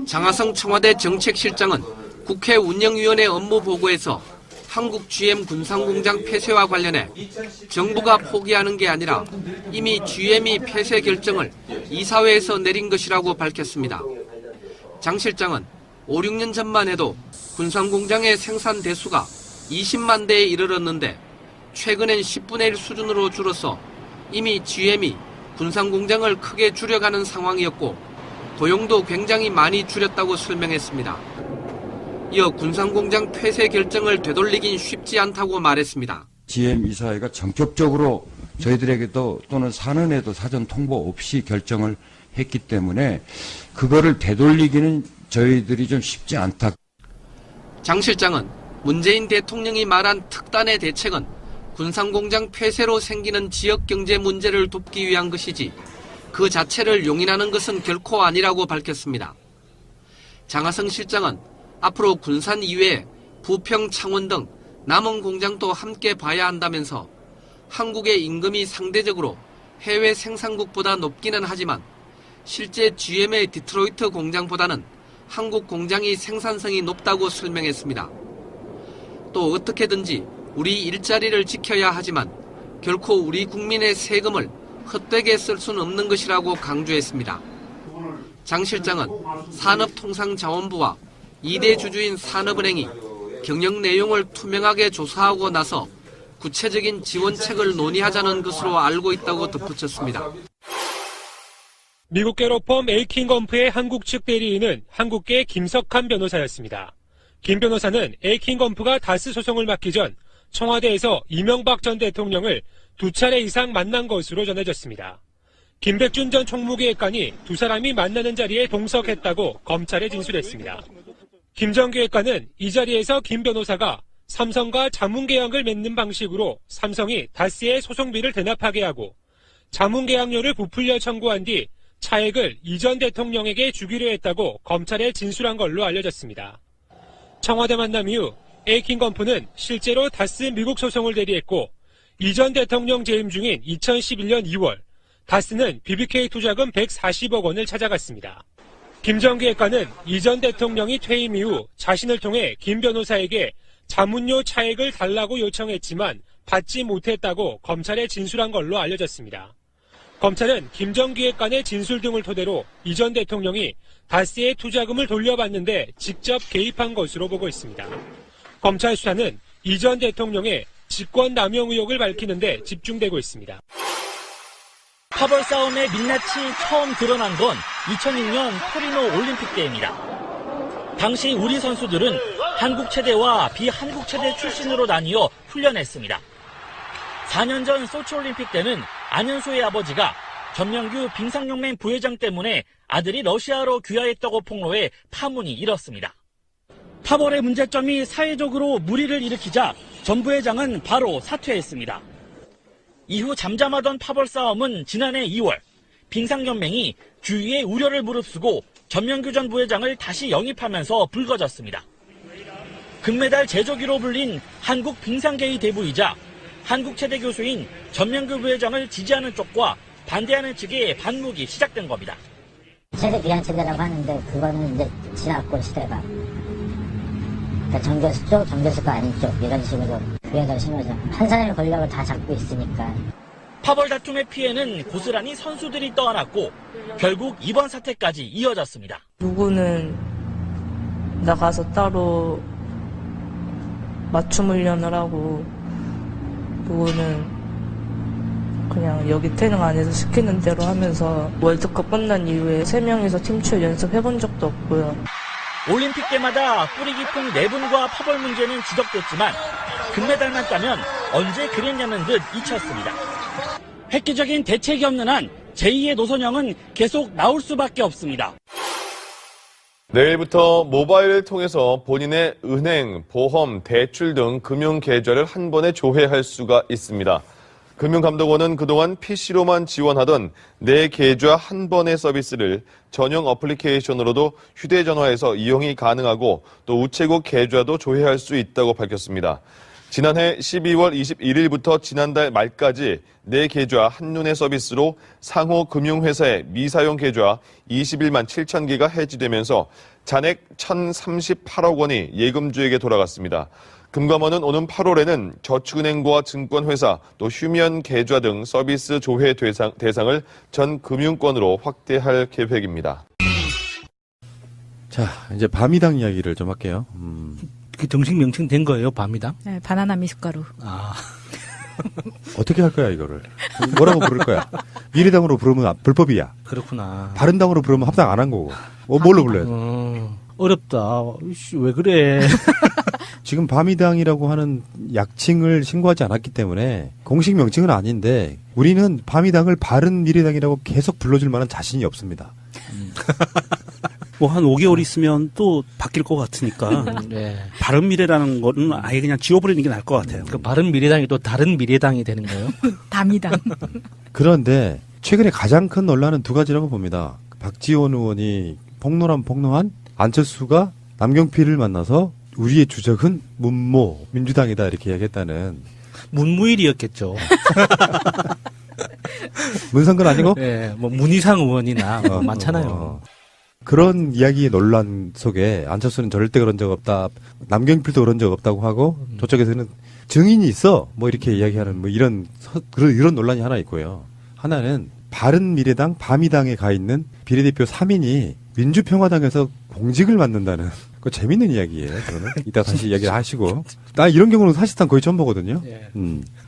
장하성 청와대 정책실장은 국회 운영위원회 업무 보고에서 한국 GM 군산공장 폐쇄와 관련해 정부가 포기하는 게 아니라 이미 GM이 폐쇄 결정을 이사회에서 내린 것이라고 밝혔습니다. 장 실장은 5, 6년 전만 해도 군산공장의 생산 대수가 20만 대에 이르렀는데 최근엔 10분의 1 수준으로 줄어서 이미 GM이 군산공장을 크게 줄여가는 상황이었고 고용도 굉장히 많이 줄였다고 설명했습니다. 이어 군산공장 폐쇄 결정을 되돌리긴 쉽지 않다고 말했습니다. GM 이사회가 전격적으로 저희들에게도 또는 산은에도 사전 통보 없이 결정을 했기 때문에 그거를 되돌리기는 저희들이 좀 쉽지 않다. 장 실장은 문재인 대통령이 말한 특단의 대책은 군산공장 폐쇄로 생기는 지역경제 문제를 돕기 위한 것이지 그 자체를 용인하는 것은 결코 아니라고 밝혔습니다. 장하성 실장은 앞으로 군산 이외에 부평, 창원 등 남원 공장도 함께 봐야 한다면서 한국의 임금이 상대적으로 해외 생산국보다 높기는 하지만 실제 GM의 디트로이트 공장보다는 한국 공장이 생산성이 높다고 설명했습니다. 또 어떻게든지 우리 일자리를 지켜야 하지만 결코 우리 국민의 세금을 헛되게 쓸 수는 없는 것이라고 강조했습니다. 장 실장은 산업통상자원부와 2대 주주인 산업은행이 경영 내용을 투명하게 조사하고 나서 구체적인 지원책을 논의하자는 것으로 알고 있다고 덧붙였습니다. 미국계 로펌 에이킹건프의 한국 측 대리인은 한국계 김석한 변호사였습니다. 김 변호사는 에이킹건프가 다스 소송을 맡기 전 청와대에서 이명박 전 대통령을 2차례 이상 만난 것으로 전해졌습니다. 김백준 전 총무기획관이 두 사람이 만나는 자리에 동석했다고 검찰에 진술했습니다. 김 전 기획관은 이 자리에서 김 변호사가 삼성과 자문계약을 맺는 방식으로 삼성이 다스의 소송비를 대납하게 하고 자문계약료를 부풀려 청구한 뒤 차액을 이 전 대통령에게 주기로 했다고 검찰에 진술한 걸로 알려졌습니다. 청와대 만남 이후 에이킹건프는 실제로 다스 미국 소송을 대리했고 이 전 대통령 재임 중인 2011년 2월 다스는 BBK 투자금 140억 원을 찾아갔습니다. 김 전 기획관은 이 전 대통령이 퇴임 이후 자신을 통해 김 변호사에게 자문료 차액을 달라고 요청했지만 받지 못했다고 검찰에 진술한 걸로 알려졌습니다. 검찰은 김 전 기획관의 진술 등을 토대로 이 전 대통령이 다스의 투자금을 돌려받는데 직접 개입한 것으로 보고 있습니다. 검찰 수사는 이 전 대통령의 직권 남용 의혹을 밝히는 데 집중되고 있습니다. 파벌 싸움의 민낯이 처음 드러난 건 2006년 토리노 올림픽 때입니다. 당시 우리 선수들은 한국 체대와 비한국 체대 출신으로 나뉘어 훈련했습니다. 4년 전 소치 올림픽 때는 안현수의 아버지가 전명규 빙상용맹 부회장 때문에 아들이 러시아로 귀화했다고 폭로해 파문이 일었습니다. 파벌의 문제점이 사회적으로 물의를 일으키자 전 부회장은 바로 사퇴했습니다. 이후 잠잠하던 파벌 싸움은 지난해 2월 빙상연맹이 주위의 우려를 무릅쓰고 전명규 전 부회장을 다시 영입하면서 불거졌습니다. 금메달 제조기로 불린 한국 빙상계의 대부이자 한국 체대 교수인 전명규 부회장을 지지하는 쪽과 반대하는 측의 반목이 시작된 겁니다. 체대 비한 체대라고 하는데 그거는 이제 지났고 시대가. 그러니까 정교수 쪽, 정교수가 아닌 쪽 이런 식으로 그게 더 심하죠. 한 사람의 권력을 다 잡고 있으니까. 파벌 다툼의 피해는 고스란히 선수들이 떠안았고 결국 이번 사태까지 이어졌습니다. 누구는 나가서 따로 맞춤 훈련을 하고 누구는 그냥 여기 태릉 안에서 시키는 대로 하면서 월드컵 끝난 이후에 3명이서 팀출 연습해본 적도 없고요. 올림픽 때마다 뿌리 깊은 내분과 파벌 문제는 지적됐지만 금메달만 따면 언제 그랬냐는 듯 잊혔습니다. 획기적인 대책이 없는 한 제2의 노선형은 계속 나올 수밖에 없습니다. 내일부터 모바일을 통해서 본인의 은행, 보험, 대출 등 금융 계좌를 한 번에 조회할 수가 있습니다. 금융감독원은 그동안 PC로만 지원하던 내 계좌 한 번의 서비스를 전용 어플리케이션으로도 휴대전화에서 이용이 가능하고 또 우체국 계좌도 조회할 수 있다고 밝혔습니다. 지난해 12월 21일부터 지난달 말까지 4계좌 한눈에 서비스로 상호 금융회사의 미사용 계좌 21만 7천 개가 해지되면서 잔액 1,038억 원이 예금주에게 돌아갔습니다. 금감원은 오는 8월에는 저축은행과 증권회사 또 휴면 계좌 등 서비스 조회 대상을 전 금융권으로 확대할 계획입니다. 자, 이제 밤이당 이야기를 좀 할게요. 그 정식 명칭 된 거예요, 밤이당? 네, 바나나 미숫가루. 아. 어떻게 할 거야, 이거를? 뭐라고 부를 거야? 미래당으로 부르면 불법이야. 그렇구나. 바른당으로 부르면 합당 안 한 거고. 뭘로 불러야 돼? 어렵다. 이씨, 왜 그래? 지금 밤이당이라고 하는 약칭을 신고하지 않았기 때문에 공식 명칭은 아닌데 우리는 밤이당을 바른미래당이라고 계속 불러줄 만한 자신이 없습니다. 뭐 한 5개월 있으면 또 바뀔 것 같으니까 네. 바른미래라는 거는 아예 그냥 지워버리는 게 나을 것 같아요. 그 바른미래당이 또 다른 미래당이 되는 거예요? 담이당. 그런데 최근에 가장 큰 논란은 두 가지라고 봅니다. 박지원 의원이 폭로한 안철수가 남경필을 만나서 우리의 주적은 문모 민주당이다 이렇게 이야기했다는. 문무일이었겠죠. 문성근 아니고? 네, 뭐 문희상 의원이나 뭐 많잖아요. 그런 이야기의 논란 속에 안철수는 절대 그런 적 없다. 남경필도 그런 적 없다고 하고 저쪽에서는 증인이 있어. 뭐 이렇게 이야기하는 뭐 이런 논란이 하나 있고요. 하나는 바른미래당 밤이당에 가 있는 비례대표 3인이 민주평화당에서 공직을 맡는다는 그 재밌는 이야기예요. 저는 이따 다시 이야기를 하시고. 나 이런 경우는 사실상 거의 처음 보거든요.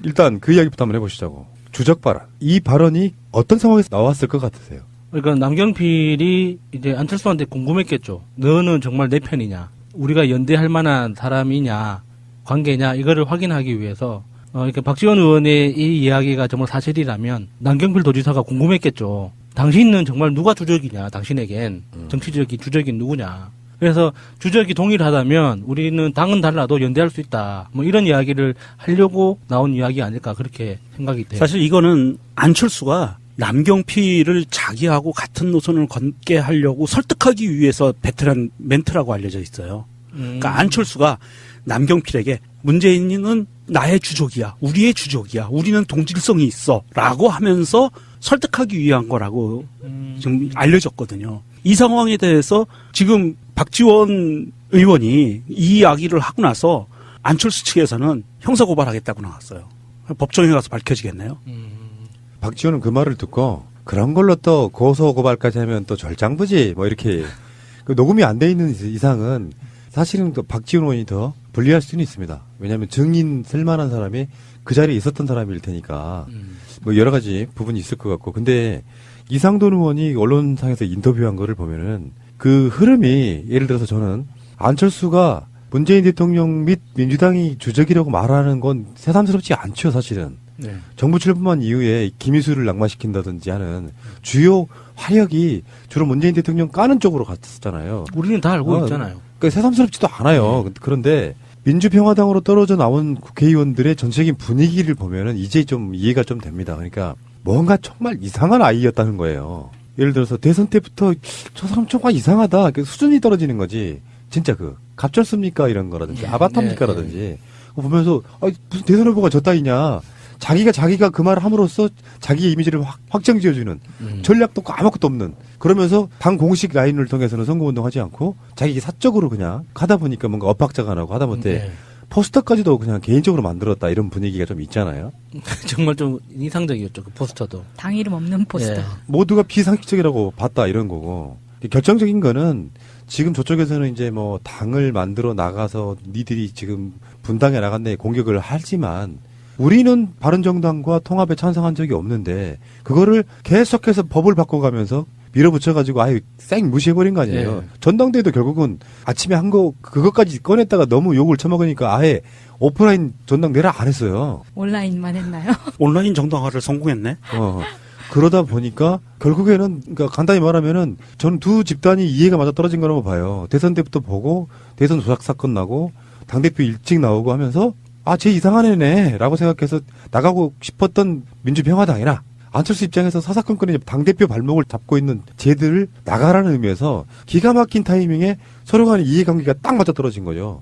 일단 그 이야기부터 한번 해보시자고. 주적 발언. 이 발언이 어떤 상황에서 나왔을 것 같으세요? 그러니까 남경필이 이제 안철수한테 궁금했겠죠. 너는 정말 내 편이냐? 우리가 연대할 만한 사람이냐? 관계냐? 이거를 확인하기 위해서 이렇게 박지원 의원의 이 이야기가 정말 사실이라면 남경필 도지사가 궁금했겠죠. 당신은 정말 누가 주적이냐? 당신에겐 정치적인 주적이 누구냐? 그래서 주적이 동일하다면 우리는 당은 달라도 연대할 수 있다. 뭐 이런 이야기를 하려고 나온 이야기 아닐까 그렇게 생각이 돼요. 사실 이거는 안철수가 남경필을 자기하고 같은 노선을 걷게 하려고 설득하기 위해서 배틀한 멘트라고 알려져 있어요. 그러니까 안철수가 남경필에게 문재인은 나의 주적이야. 우리의 주적이야. 우리는 동질성이 있어. 라고 하면서 설득하기 위한 거라고 지금 알려졌거든요. 이 상황에 대해서 지금 박지원 의원이 이 이야기를 하고 나서 안철수 측에서는 형사고발하겠다고 나왔어요. 법정에 가서 밝혀지겠네요. 박지원은 그 말을 듣고 그런 걸로 또 고소고발까지 하면 또 절장부지 뭐 이렇게 녹음이 안 돼 있는 이상은 사실은 또 박지원 의원이 더 불리할 수는 있습니다. 왜냐하면 증인 쓸만한 사람이 그 자리에 있었던 사람일 테니까 뭐 여러 가지 부분이 있을 것 같고. 근데 이상돈 의원이 언론상에서 인터뷰한 거를 보면은 그 흐름이 예를 들어서 저는 안철수가 문재인 대통령 및 민주당이 주적이라고 말하는 건 새삼스럽지 않죠, 사실은. 네. 정부 출범한 이후에 김희수를 낙마시킨다든지 하는 주요 화력이 주로 문재인 대통령 까는 쪽으로 갔었잖아요. 우리는 다 알고 있잖아요. 그러니까 새삼스럽지도 않아요. 그런데 민주평화당으로 떨어져 나온 국회의원들의 전체적인 분위기를 보면은 이제 좀 이해가 좀 됩니다. 그러니까 뭔가 정말 이상한 아이였다는 거예요. 예를 들어서 대선 때부터 저 사람 정말 이상하다. 수준이 떨어지는 거지. 진짜 갑절습니까? 이런 거라든지 아바타입니까라든지 보면서 무슨 대선 후보가 저 따위냐. 자기가 그 말을 함으로써 자기의 이미지를 확정 지어주는 전략도 없고 아무것도 없는 그러면서 당 공식 라인을 통해서는 선거운동하지 않고 자기 사적으로 그냥 하다 보니까 뭔가 엇박자가 나고 하다못해 포스터까지도 그냥 개인적으로 만들었다 이런 분위기가 좀 있잖아요. 정말 좀 인상적이었죠. 그 포스터도. 당 이름 없는 포스터. 예. 모두가 비상식적이라고 봤다 이런 거고. 결정적인 거는 지금 저쪽에서는 이제 뭐 당을 만들어 나가서 니들이 지금 분당에 나갔네 공격을 하지만 우리는 바른정당과 통합에 찬성한 적이 없는데 그거를 계속해서 법을 바꿔가면서 밀어붙여가지고 아예 쌩 무시해버린 거 아니에요. 네. 전당대회도 결국은 아침에 한 거 그것까지 꺼냈다가 너무 욕을 쳐먹으니까 아예 오프라인 전당대회를 안 했어요. 온라인만 했나요? 온라인 정당화를 성공했네. 그러다 보니까 결국에는 그러니까 간단히 말하면은 저는 두 집단이 이해가 맞아 떨어진 거라고 봐요. 대선 때부터 보고 대선 조작 사건 나고 당대표 일찍 나오고 하면서 쟤 이상한 애네 라고 생각해서 나가고 싶었던 민주평화당이나 안철수 입장에서 사사건건에 당대표 발목을 잡고 있는 쟤들을 나가라는 의미에서 기가 막힌 타이밍에 서로 간의 이해관계가 딱 맞아떨어진 거죠.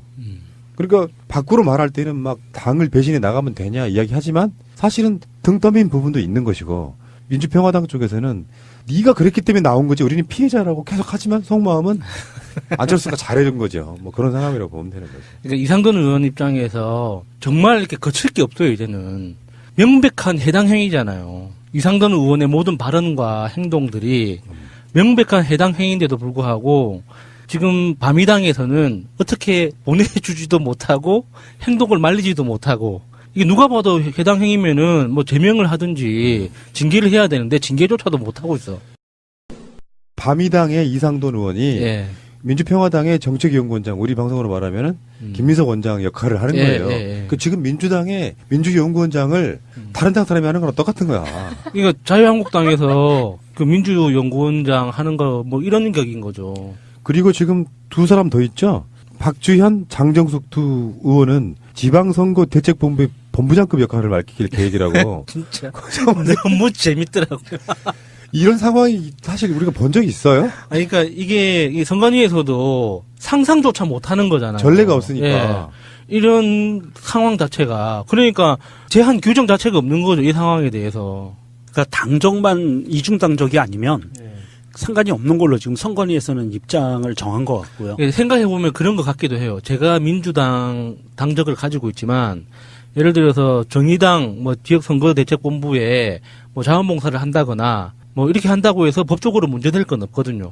그러니까 밖으로 말할 때는 막 당을 배신해 나가면 되냐 이야기하지만 사실은 등 떠민 부분도 있는 것이고 민주평화당 쪽에서는 네가 그랬기 때문에 나온 거지 우리는 피해자라고 계속 하지만 속마음은 안철수가 잘해준 거죠. 뭐 그런 상황이라고 보면 되는 거죠. 그러니까 이상돈 의원 입장에서 정말 이렇게 거칠 게 없어요. 이제는 명백한 해당 행위잖아요. 이상돈 의원의 모든 발언과 행동들이 명백한 해당 행위인데도 불구하고 지금 바미당에서는 어떻게 보내주지도 못하고 행동을 말리지도 못하고 이게 누가 봐도 해당 행위면은 뭐 제명을 하든지 징계를 해야 되는데 징계조차도 못하고 있어. 바미당의 이상돈 의원이 예. 민주평화당의 정책연구원장, 우리 방송으로 말하면은 김민석 원장 역할을 하는 거예요. 그 지금 민주당의 민주연구원장을 다른 당 사람이 하는 거랑 똑같은 거야. 그러니까 자유한국당에서 그 민주연구원장 하는 거 뭐 이런 격인 거죠. 그리고 지금 두 사람 더 있죠. 박주현, 장정숙 두 의원은 지방선거 대책본부의 본부장급 역할을 맡길 계획이라고. 진짜 너무 재밌더라고요. 이런 상황이 사실 우리가 본 적이 있어요? 그러니까 이게 선관위에서도 상상조차 못하는 거잖아요. 전례가 없으니까. 예. 이런 상황 자체가 그러니까 제한 규정 자체가 없는 거죠. 이 상황에 대해서. 그러니까 당적만 이중당적이 아니면 상관이 없는 걸로 지금 선관위에서는 입장을 정한 것 같고요. 생각해보면 그런 것 같기도 해요. 제가 민주당 당적을 가지고 있지만 예를 들어서 정의당 뭐 지역선거대책본부에 뭐 자원봉사를 한다거나 뭐 이렇게 한다고 해서 법적으로 문제될 건 없거든요.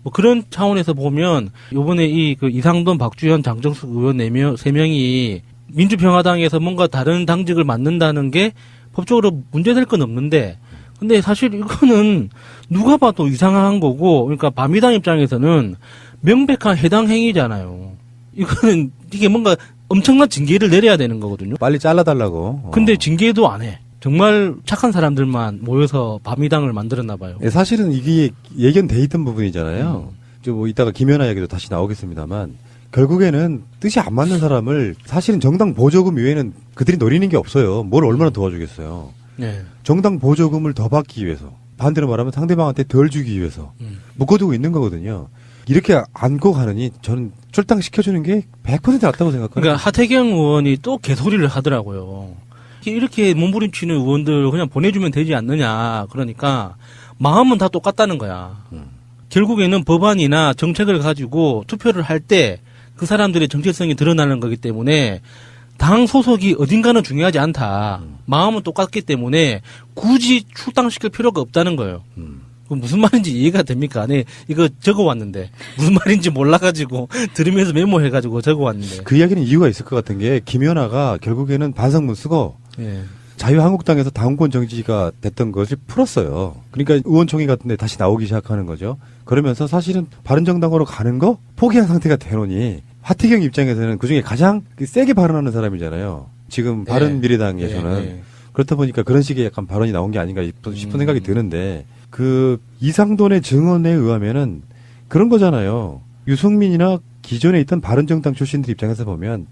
뭐 그런 차원에서 보면 요번에 이 그 이상돈, 박주현, 장정숙 의원 3명이 민주평화당에서 뭔가 다른 당직을 맡는다는 게 법적으로 문제될 건 없는데 근데 사실 이거는 누가 봐도 이상한 거고 그러니까 바미당 입장에서는 명백한 해당 행위잖아요. 이거는 이게 뭔가 엄청난 징계를 내려야 되는 거거든요. 빨리 잘라달라고. 근데 징계도 안 해. 정말 착한 사람들만 모여서 바미당을 만들었나 봐요. 사실은 이게 예견돼 있던 부분이잖아요. 뭐 이따가 김연아 얘기도 다시 나오겠습니다만 결국에는 뜻이 안 맞는 사람을 사실은 정당 보조금 외에는 그들이 노리는 게 없어요. 뭘 얼마나 도와주겠어요. 네. 정당 보조금을 더 받기 위해서 반대로 말하면 상대방한테 덜 주기 위해서 묶어두고 있는 거거든요. 이렇게 안고 가느니 저는 출당시켜주는 게 100% 낫다고 생각해요. 그러니까 하태경 의원이 또 개소리를 하더라고요. 이렇게 몸부림치는 의원들 그냥 보내주면 되지 않느냐. 그러니까 마음은 다 똑같다는 거야. 결국에는 법안이나 정책을 가지고 투표를 할 때 그 사람들의 정체성이 드러나는 거기 때문에 당 소속이 어딘가는 중요하지 않다. 마음은 똑같기 때문에 굳이 출당시킬 필요가 없다는 거예요. 무슨 말인지 이해가 됩니까? 네, 이거 적어왔는데 무슨 말인지 몰라가지고 들으면서 메모해가지고 적어왔는데 그 이야기는 이유가 있을 것 같은 게 김연아가 결국에는 반성문 쓰고 자유한국당에서 당원권 정지가 됐던 것을 풀었어요. 그러니까 의원총회 같은 데 다시 나오기 시작하는 거죠. 그러면서 사실은 바른정당으로 가는 거 포기한 상태가 되노니 하태경 입장에서는 그중에 가장 세게 발언하는 사람이잖아요. 지금 바른미래당에서는. 그렇다 보니까 그런 식의 약간 발언이 나온 게 아닌가 싶은 생각이 드는데 그 이상돈의 증언에 의하면은 그런 거잖아요. 유승민이나 기존에 있던 바른정당 출신들 입장에서 보면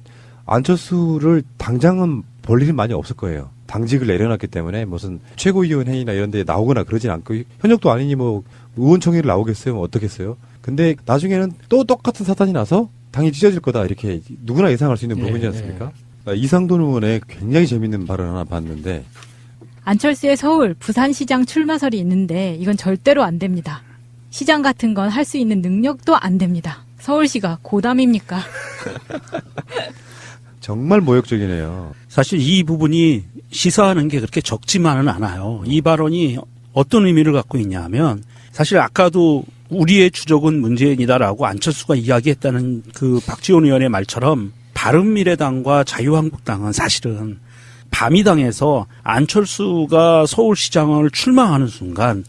안철수를 당장은 볼 일은 많이 없을 거예요. 당직을 내려놨기 때문에 무슨 최고위원 회의나 이런 데 나오거나 그러진 않고 현역도 아니니 뭐 의원총회를 나오겠어요? 뭐 어떻겠어요? 근데 나중에는 또 똑같은 사단이 나서 당이 찢어질 거다 이렇게 누구나 예상할 수 있는 부분이지 않습니까? 이상돈 의원의 굉장히 재밌는 발언 하나 봤는데 안철수의 서울, 부산시장 출마설이 있는데 이건 절대로 안 됩니다. 시장 같은 건 할 수 있는 능력도 안 됩니다. 서울시가 고담입니까? 정말 모욕적이네요. 사실 이 부분이 시사하는 게 그렇게 적지만은 않아요. 이 발언이 어떤 의미를 갖고 있냐 하면 사실 아까도 우리의 주적은 문재인이다라고 안철수가 이야기했다는 그 박지원 의원의 말처럼 바른미래당과 자유한국당은 사실은 바미당에서 안철수가 서울시장을 출마하는 순간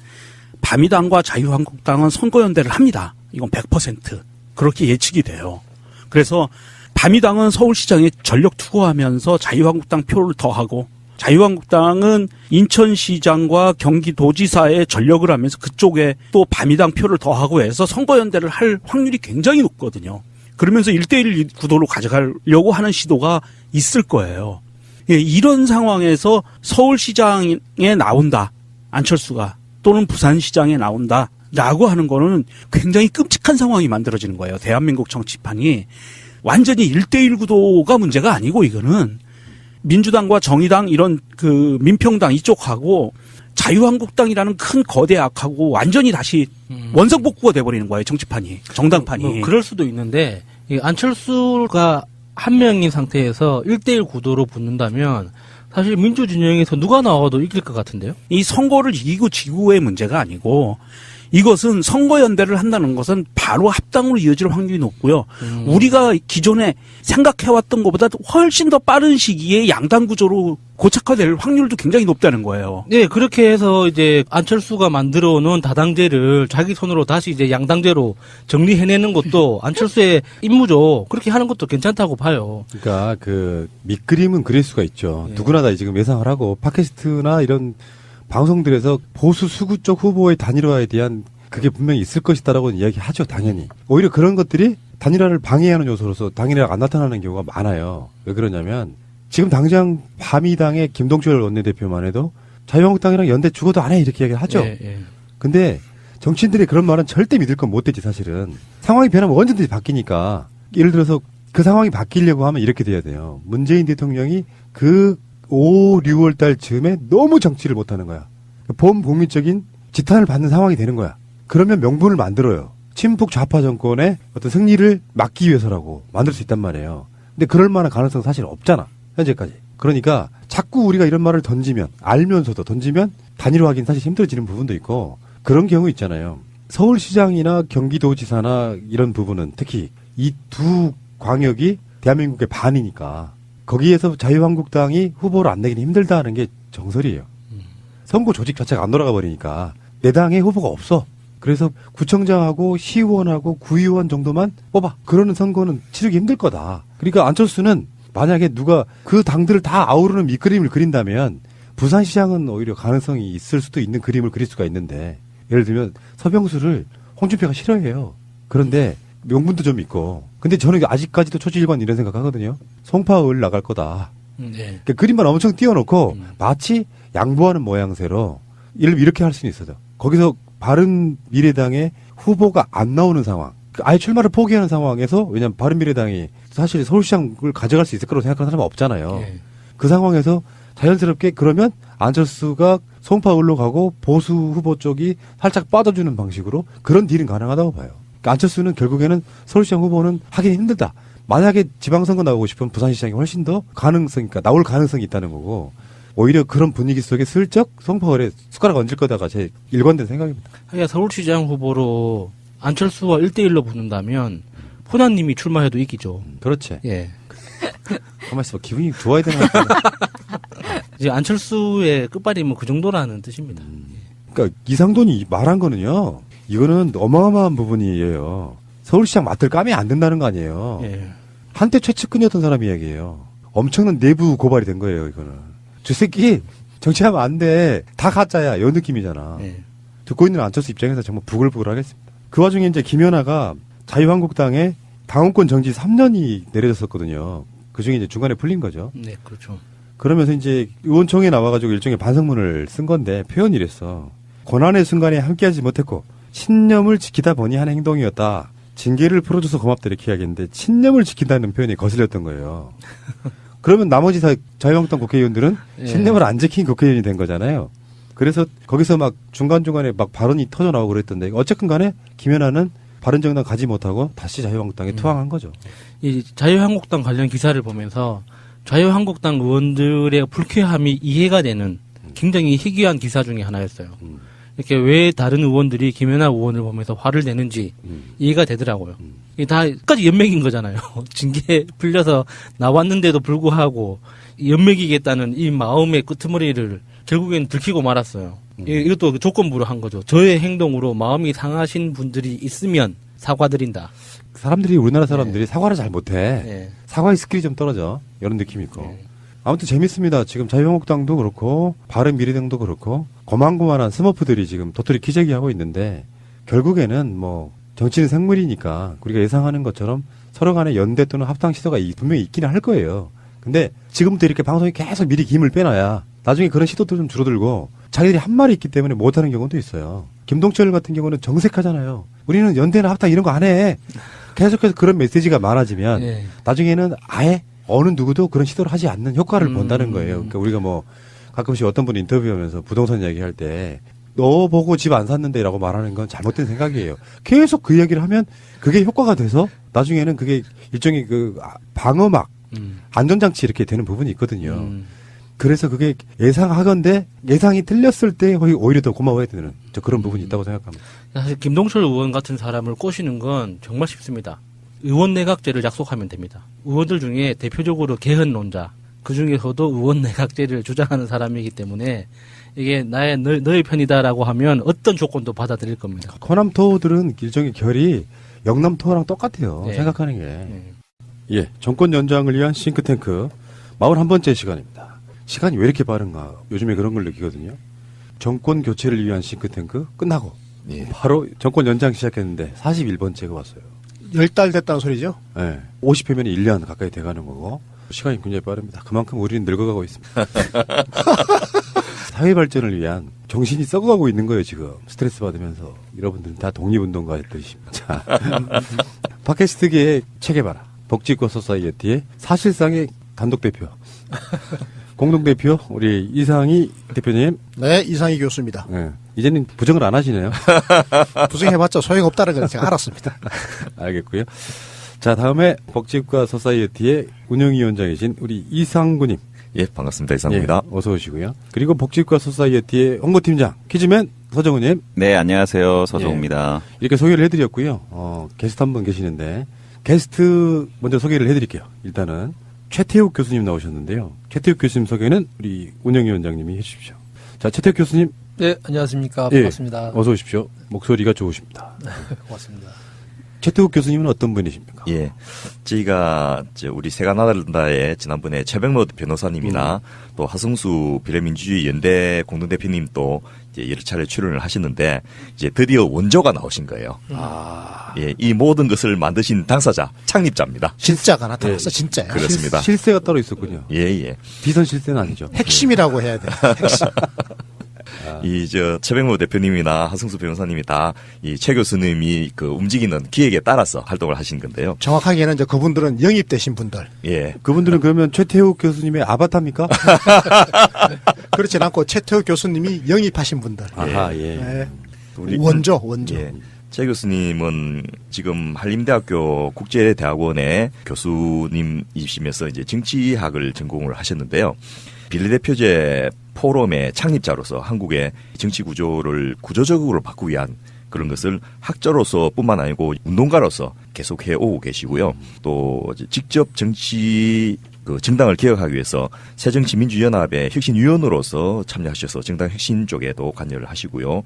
바미당과 자유한국당은 선거연대를 합니다. 이건 100% 그렇게 예측이 돼요. 그래서 바미당은 서울시장에 전력 투구하면서 자유한국당 표를 더하고 자유한국당은 인천시장과 경기도지사에 전력을 하면서 그쪽에 또 바미당 표를 더하고 해서 선거연대를 할 확률이 굉장히 높거든요. 그러면서 1대1 구도로 가져가려고 하는 시도가 있을 거예요. 예, 이런 상황에서 서울시장에 나온다. 안철수가 또는 부산시장에 나온다라고 하는 거는 굉장히 끔찍한 상황이 만들어지는 거예요. 대한민국 정치판이 완전히 1대1 구도가 문제가 아니고 이거는 민주당과 정의당 이런 그 민평당 이쪽하고 자유한국당이라는 큰 거대 악하고 완전히 다시 원상복구가 돼버리는 거예요. 정치판이. 정당판이. 뭐 그럴 수도 있는데 이 안철수가 한 명인 상태에서 1대1 구도로 붙는다면 사실 민주진영에서 누가 나와도 이길 것 같은데요? 이 선거를 이기고 지구의 문제가 아니고 이것은 선거연대를 한다는 것은 바로 합당으로 이어질 확률이 높고요. 우리가 기존에 생각해왔던 것보다 훨씬 더 빠른 시기에 양당 구조로 고착화될 확률도 굉장히 높다는 거예요. 네, 그렇게 해서 이제 안철수가 만들어 놓은 다당제를 자기 손으로 다시 이제 양당제로 정리해내는 것도 안철수의 임무죠. 그렇게 하는 것도 괜찮다고 봐요. 그러니까 그 밑그림은 그릴 수가 있죠. 예. 누구나 다 지금 예상을 하고 팟캐스트나 이런 방송들에서 보수 수구 쪽 후보의 단일화에 대한 그게 분명히 있을 것이다라고 이야기하죠. 당연히. 오히려 그런 것들이 단일화를 방해하는 요소로서 단일화가 안 나타나는 경우가 많아요. 왜 그러냐면 지금 당장 바미당의 김동철 원내대표만 해도 자유한국당이랑 연대 죽어도 안 해 이렇게 이야기를 하죠. 예, 예. 근데 정치인들이 그런 말은 절대 믿을 건 못 되지 사실은. 상황이 변하면 언제든지 바뀌니까. 예를 들어서 그 상황이 바뀌려고 하면 이렇게 돼야 돼요. 문재인 대통령이 그 5, 6월 달 즈음에 너무 정치를 못하는 거야. 범국민적인 지탄을 받는 상황이 되는 거야. 그러면 명분을 만들어요. 친북 좌파 정권의 어떤 승리를 막기 위해서라고 만들 수 있단 말이에요. 근데 그럴 만한 가능성은 사실 없잖아. 현재까지. 그러니까 자꾸 우리가 이런 말을 던지면 알면서도 던지면 단일화하기는 사실 힘들어지는 부분도 있고 그런 경우 있잖아요. 서울시장이나 경기도지사나 이런 부분은 특히 이 두 광역이 대한민국의 반이니까 거기에서 자유한국당이 후보를 안 내기는 힘들다는 게 정설이에요. 선거 조직 자체가 안 돌아가 버리니까 내 당에 후보가 없어. 그래서 구청장하고 시의원하고 구의원 정도만 뽑아. 그러는 선거는 치르기 힘들 거다. 그러니까 안철수는 만약에 누가 그 당들을 다 아우르는 밑그림을 그린다면 부산시장은 오히려 가능성이 있을 수도 있는 그림을 그릴 수가 있는데 예를 들면 서병수를 홍준표가 싫어해요. 그런데 명분도 좀 있고 근데 저는 아직까지도 초지일관 이런 생각하거든요. 송파을 나갈 거다. 네. 그러니까 그림만 엄청 띄워놓고 마치 양보하는 모양새로 이렇게 할 수는 있어요. 거기서 바른미래당의 후보가 안 나오는 상황. 아예 출마를 포기하는 상황에서 왜냐하면 바른미래당이 사실 서울시장을 가져갈 수 있을 거라고 생각하는 사람은 없잖아요. 네. 그 상황에서 자연스럽게 그러면 안철수가 송파을로 가고 보수 후보 쪽이 살짝 빠져주는 방식으로 그런 딜은 가능하다고 봐요. 그러니까 안철수는 결국에는 서울시장 후보는 하기는 힘들다. 만약에 지방선거 나오고 싶으면 부산시장이 훨씬 더 그러니까 나올 가능성이 있다는 거고 오히려 그런 분위기 속에 슬쩍 송파을에 숟가락 얹을 거다가 제 일관된 생각입니다. 그러니까 서울시장 후보로 안철수와 1대1로 붙는다면 포나님이 출마해도 이기죠. 그렇지. 예. 가만히 있어봐. 기분이 좋아야 되는 것 같아. 이제 안철수의 끝발이면 그 정도라는 뜻입니다. 그러니까 이상돈이 말한 거는요. 이거는 어마어마한 부분이에요. 서울시장 맡을 까면 안 된다는 거 아니에요. 예. 한때 최측근이었던 사람 이야기예요. 엄청난 내부 고발이 된 거예요. 이거는. 저 새끼 정치하면 안 돼. 다 가짜야. 이런 느낌이잖아. 예. 듣고 있는 안철수 입장에서 정말 부글부글 하겠습니다. 그 와중에 이제 김연아가 자유한국당에 당원권 정지 3년이 내려졌었거든요. 그 중에 이제 중간에 풀린 거죠. 네, 그렇죠. 그러면서 이제 의원총회에 나와가지고 일종의 반성문을 쓴 건데 표현이 이랬어. 고난의 순간에 함께하지 못했고 신념을 지키다 보니 한 행동이었다. 징계를 풀어줘서 고맙다 이렇게 이야기했는데 신념을 지킨다는 표현이 거슬렸던 거예요. 그러면 나머지 자유한국당 국회의원들은 예. 신념을 안 지킨 국회의원이 된 거잖아요. 그래서 거기서 막 중간중간에 막 발언이 터져나오고 그랬던데 어쨌든 간에 김연아는 바른정당 가지 못하고 다시 자유한국당에 투항한 거죠. 이 자유한국당 관련 기사를 보면서 자유한국당 의원들의 불쾌함이 이해가 되는 굉장히 희귀한 기사 중에 하나였어요. 이렇게 왜 다른 의원들이 김연아 의원을 보면서 화를 내는지 이해가 되더라고요. 이게 다 끝까지 연맥인 거잖아요. 징계 풀려서 나왔는데도 불구하고 연맥이겠다는 이 마음의 끄트머리를 결국엔 들키고 말았어요. 이것도 조건부로 한 거죠. 저의 행동으로 마음이 상하신 분들이 있으면 사과드린다. 사람들이 우리나라 사람들이 사과를 잘 못해. 네. 사과의 스킬이 좀 떨어져. 이런 느낌이 있고. 아무튼 재밌습니다. 지금 자유한국당도 그렇고 바른미래당도 그렇고 고만고만한 스머프들이 지금 도토리 키재기 하고 있는데 결국에는 뭐 정치는 생물이니까 우리가 예상하는 것처럼 서로 간에 연대 또는 합당 시도가 분명히 있기는 할 거예요. 근데 지금부터 이렇게 방송이 계속 미리 김을 빼놔야 나중에 그런 시도도 좀 줄어들고 자기들이 한 말이 있기 때문에 못하는 경우도 있어요. 김동철 같은 경우는 정색하잖아요. 우리는 연대나 합당 이런 거 안 해. 계속해서 그런 메시지가 많아지면 예. 나중에는 아예 어느 누구도 그런 시도를 하지 않는 효과를 본다는 거예요. 그러니까 우리가 뭐 가끔씩 어떤 분이 인터뷰하면서 부동산 이야기할 때 너 보고 집 안 샀는데라고 말하는 건 잘못된 생각이에요. 계속 그 이야기를 하면 그게 효과가 돼서 나중에는 그게 일종의 그 방어막, 안전장치 이렇게 되는 부분이 있거든요. 그래서 그게 예상하건대 예상이 틀렸을 때 오히려 더 고마워야 되는 그런 부분이 있다고 생각합니다. 사실 김동철 의원 같은 사람을 꼬시는 건 정말 쉽습니다. 의원 내각제를 약속하면 됩니다. 의원들 중에 대표적으로 개헌론자, 그 중에서도 의원 내각제를 주장하는 사람이기 때문에 이게 너의 편이다라고 하면 어떤 조건도 받아들일 겁니다. 호남토들은 일종의 결이 영남토랑 똑같아요. 네. 생각하는 게. 예, 정권 연장을 위한 싱크탱크 41번째 시간입니다. 시간이 왜 이렇게 빠른가? 요즘에 그런 걸 느끼거든요. 정권 교체를 위한 싱크탱크 끝나고 바로 정권 연장 시작했는데 41번째가 왔어요. 10달 됐다는 소리죠? 네. 50회면 1년 가까이 돼가는 거고 시간이 굉장히 빠릅니다. 그만큼 우리는 늙어가고 있습니다. 사회 발전을 위한 정신이 썩어가고 있는 거예요, 지금. 스트레스 받으면서. 여러분들은 다 독립운동가 했듯이. 자, 팟캐스트계의 체계바라. 복지권 소사이어티의 사실상의 단독대표. 공동대표, 우리 이상희 대표님. 네, 이상희 교수입니다. 네. 이제는 부정을 안 하시네요. 부정해봤자 소용없다는 걸 제가 알았습니다. 알겠고요. 자, 다음에 복지과 소사이어티의 운영위원장이신 우리 이상구님. 예, 반갑습니다. 이상구입니다. 예, 어서 오시고요. 그리고 복지과 소사이어티의 홍보팀장 퀴즈맨 서정우님. 네, 안녕하세요. 서정우입니다. 예, 이렇게 소개를 해드렸고요. 게스트 한 분 계시는데 게스트 먼저 소개를 해드릴게요. 일단은 최태욱 교수님 나오셨는데요. 최태욱 교수님 소개는 우리 운영위원장님이 해주십시오. 자, 최태욱 교수님. 네, 안녕하십니까. 반갑습니다. 예, 어서 오십시오. 목소리가 좋으십니다. 고맙습니다. 최태욱 교수님은 어떤 분이십니까? 예. 저희가 우리 세가나달라의 지난번에 최백로 변호사님이나 또 하승수 비례민주주의 연대 공동대표님도 이제 여러 차례 출연을 하셨는데 이제 드디어 원조가 나오신 거예요. 예, 이 모든 것을 만드신 당사자, 창립자입니다. 진짜가 나타났어, 진짜요. 그렇습니다. 실세가 따로 있었군요. 예, 예. 비선 실세는 아니죠. 핵심이라고 해야 돼요. 핵심. 최백로 대표님이나 하승수 변호사님이 다 이 최 교수님이 그 움직이는 기획에 따라서 활동을 하신 건데요. 정확하게는 이제 그분들은 영입되신 분들. 예. 그분들은 그러면 최태욱 교수님의 아바타입니까? 그렇진 않고 최태욱 교수님이 영입하신 분들. 아하, 예. 네. 원조. 예. 최 교수님은 지금 한림대학교 국제대학원의 교수님이시면서 이제 정치학을 전공을 하셨는데요. 비례대표제 포럼의 창립자로서 한국의 정치 구조를 구조적으로 바꾸기 위한 그런 것을 학자로서 뿐만 아니고 운동가로서 계속해 오고 계시고요. 또 직접 정치 정당을 개혁하기 위해서 새정치민주연합의 혁신위원으로서 참여하셔서 정당 혁신 쪽에도 관여를 하시고요.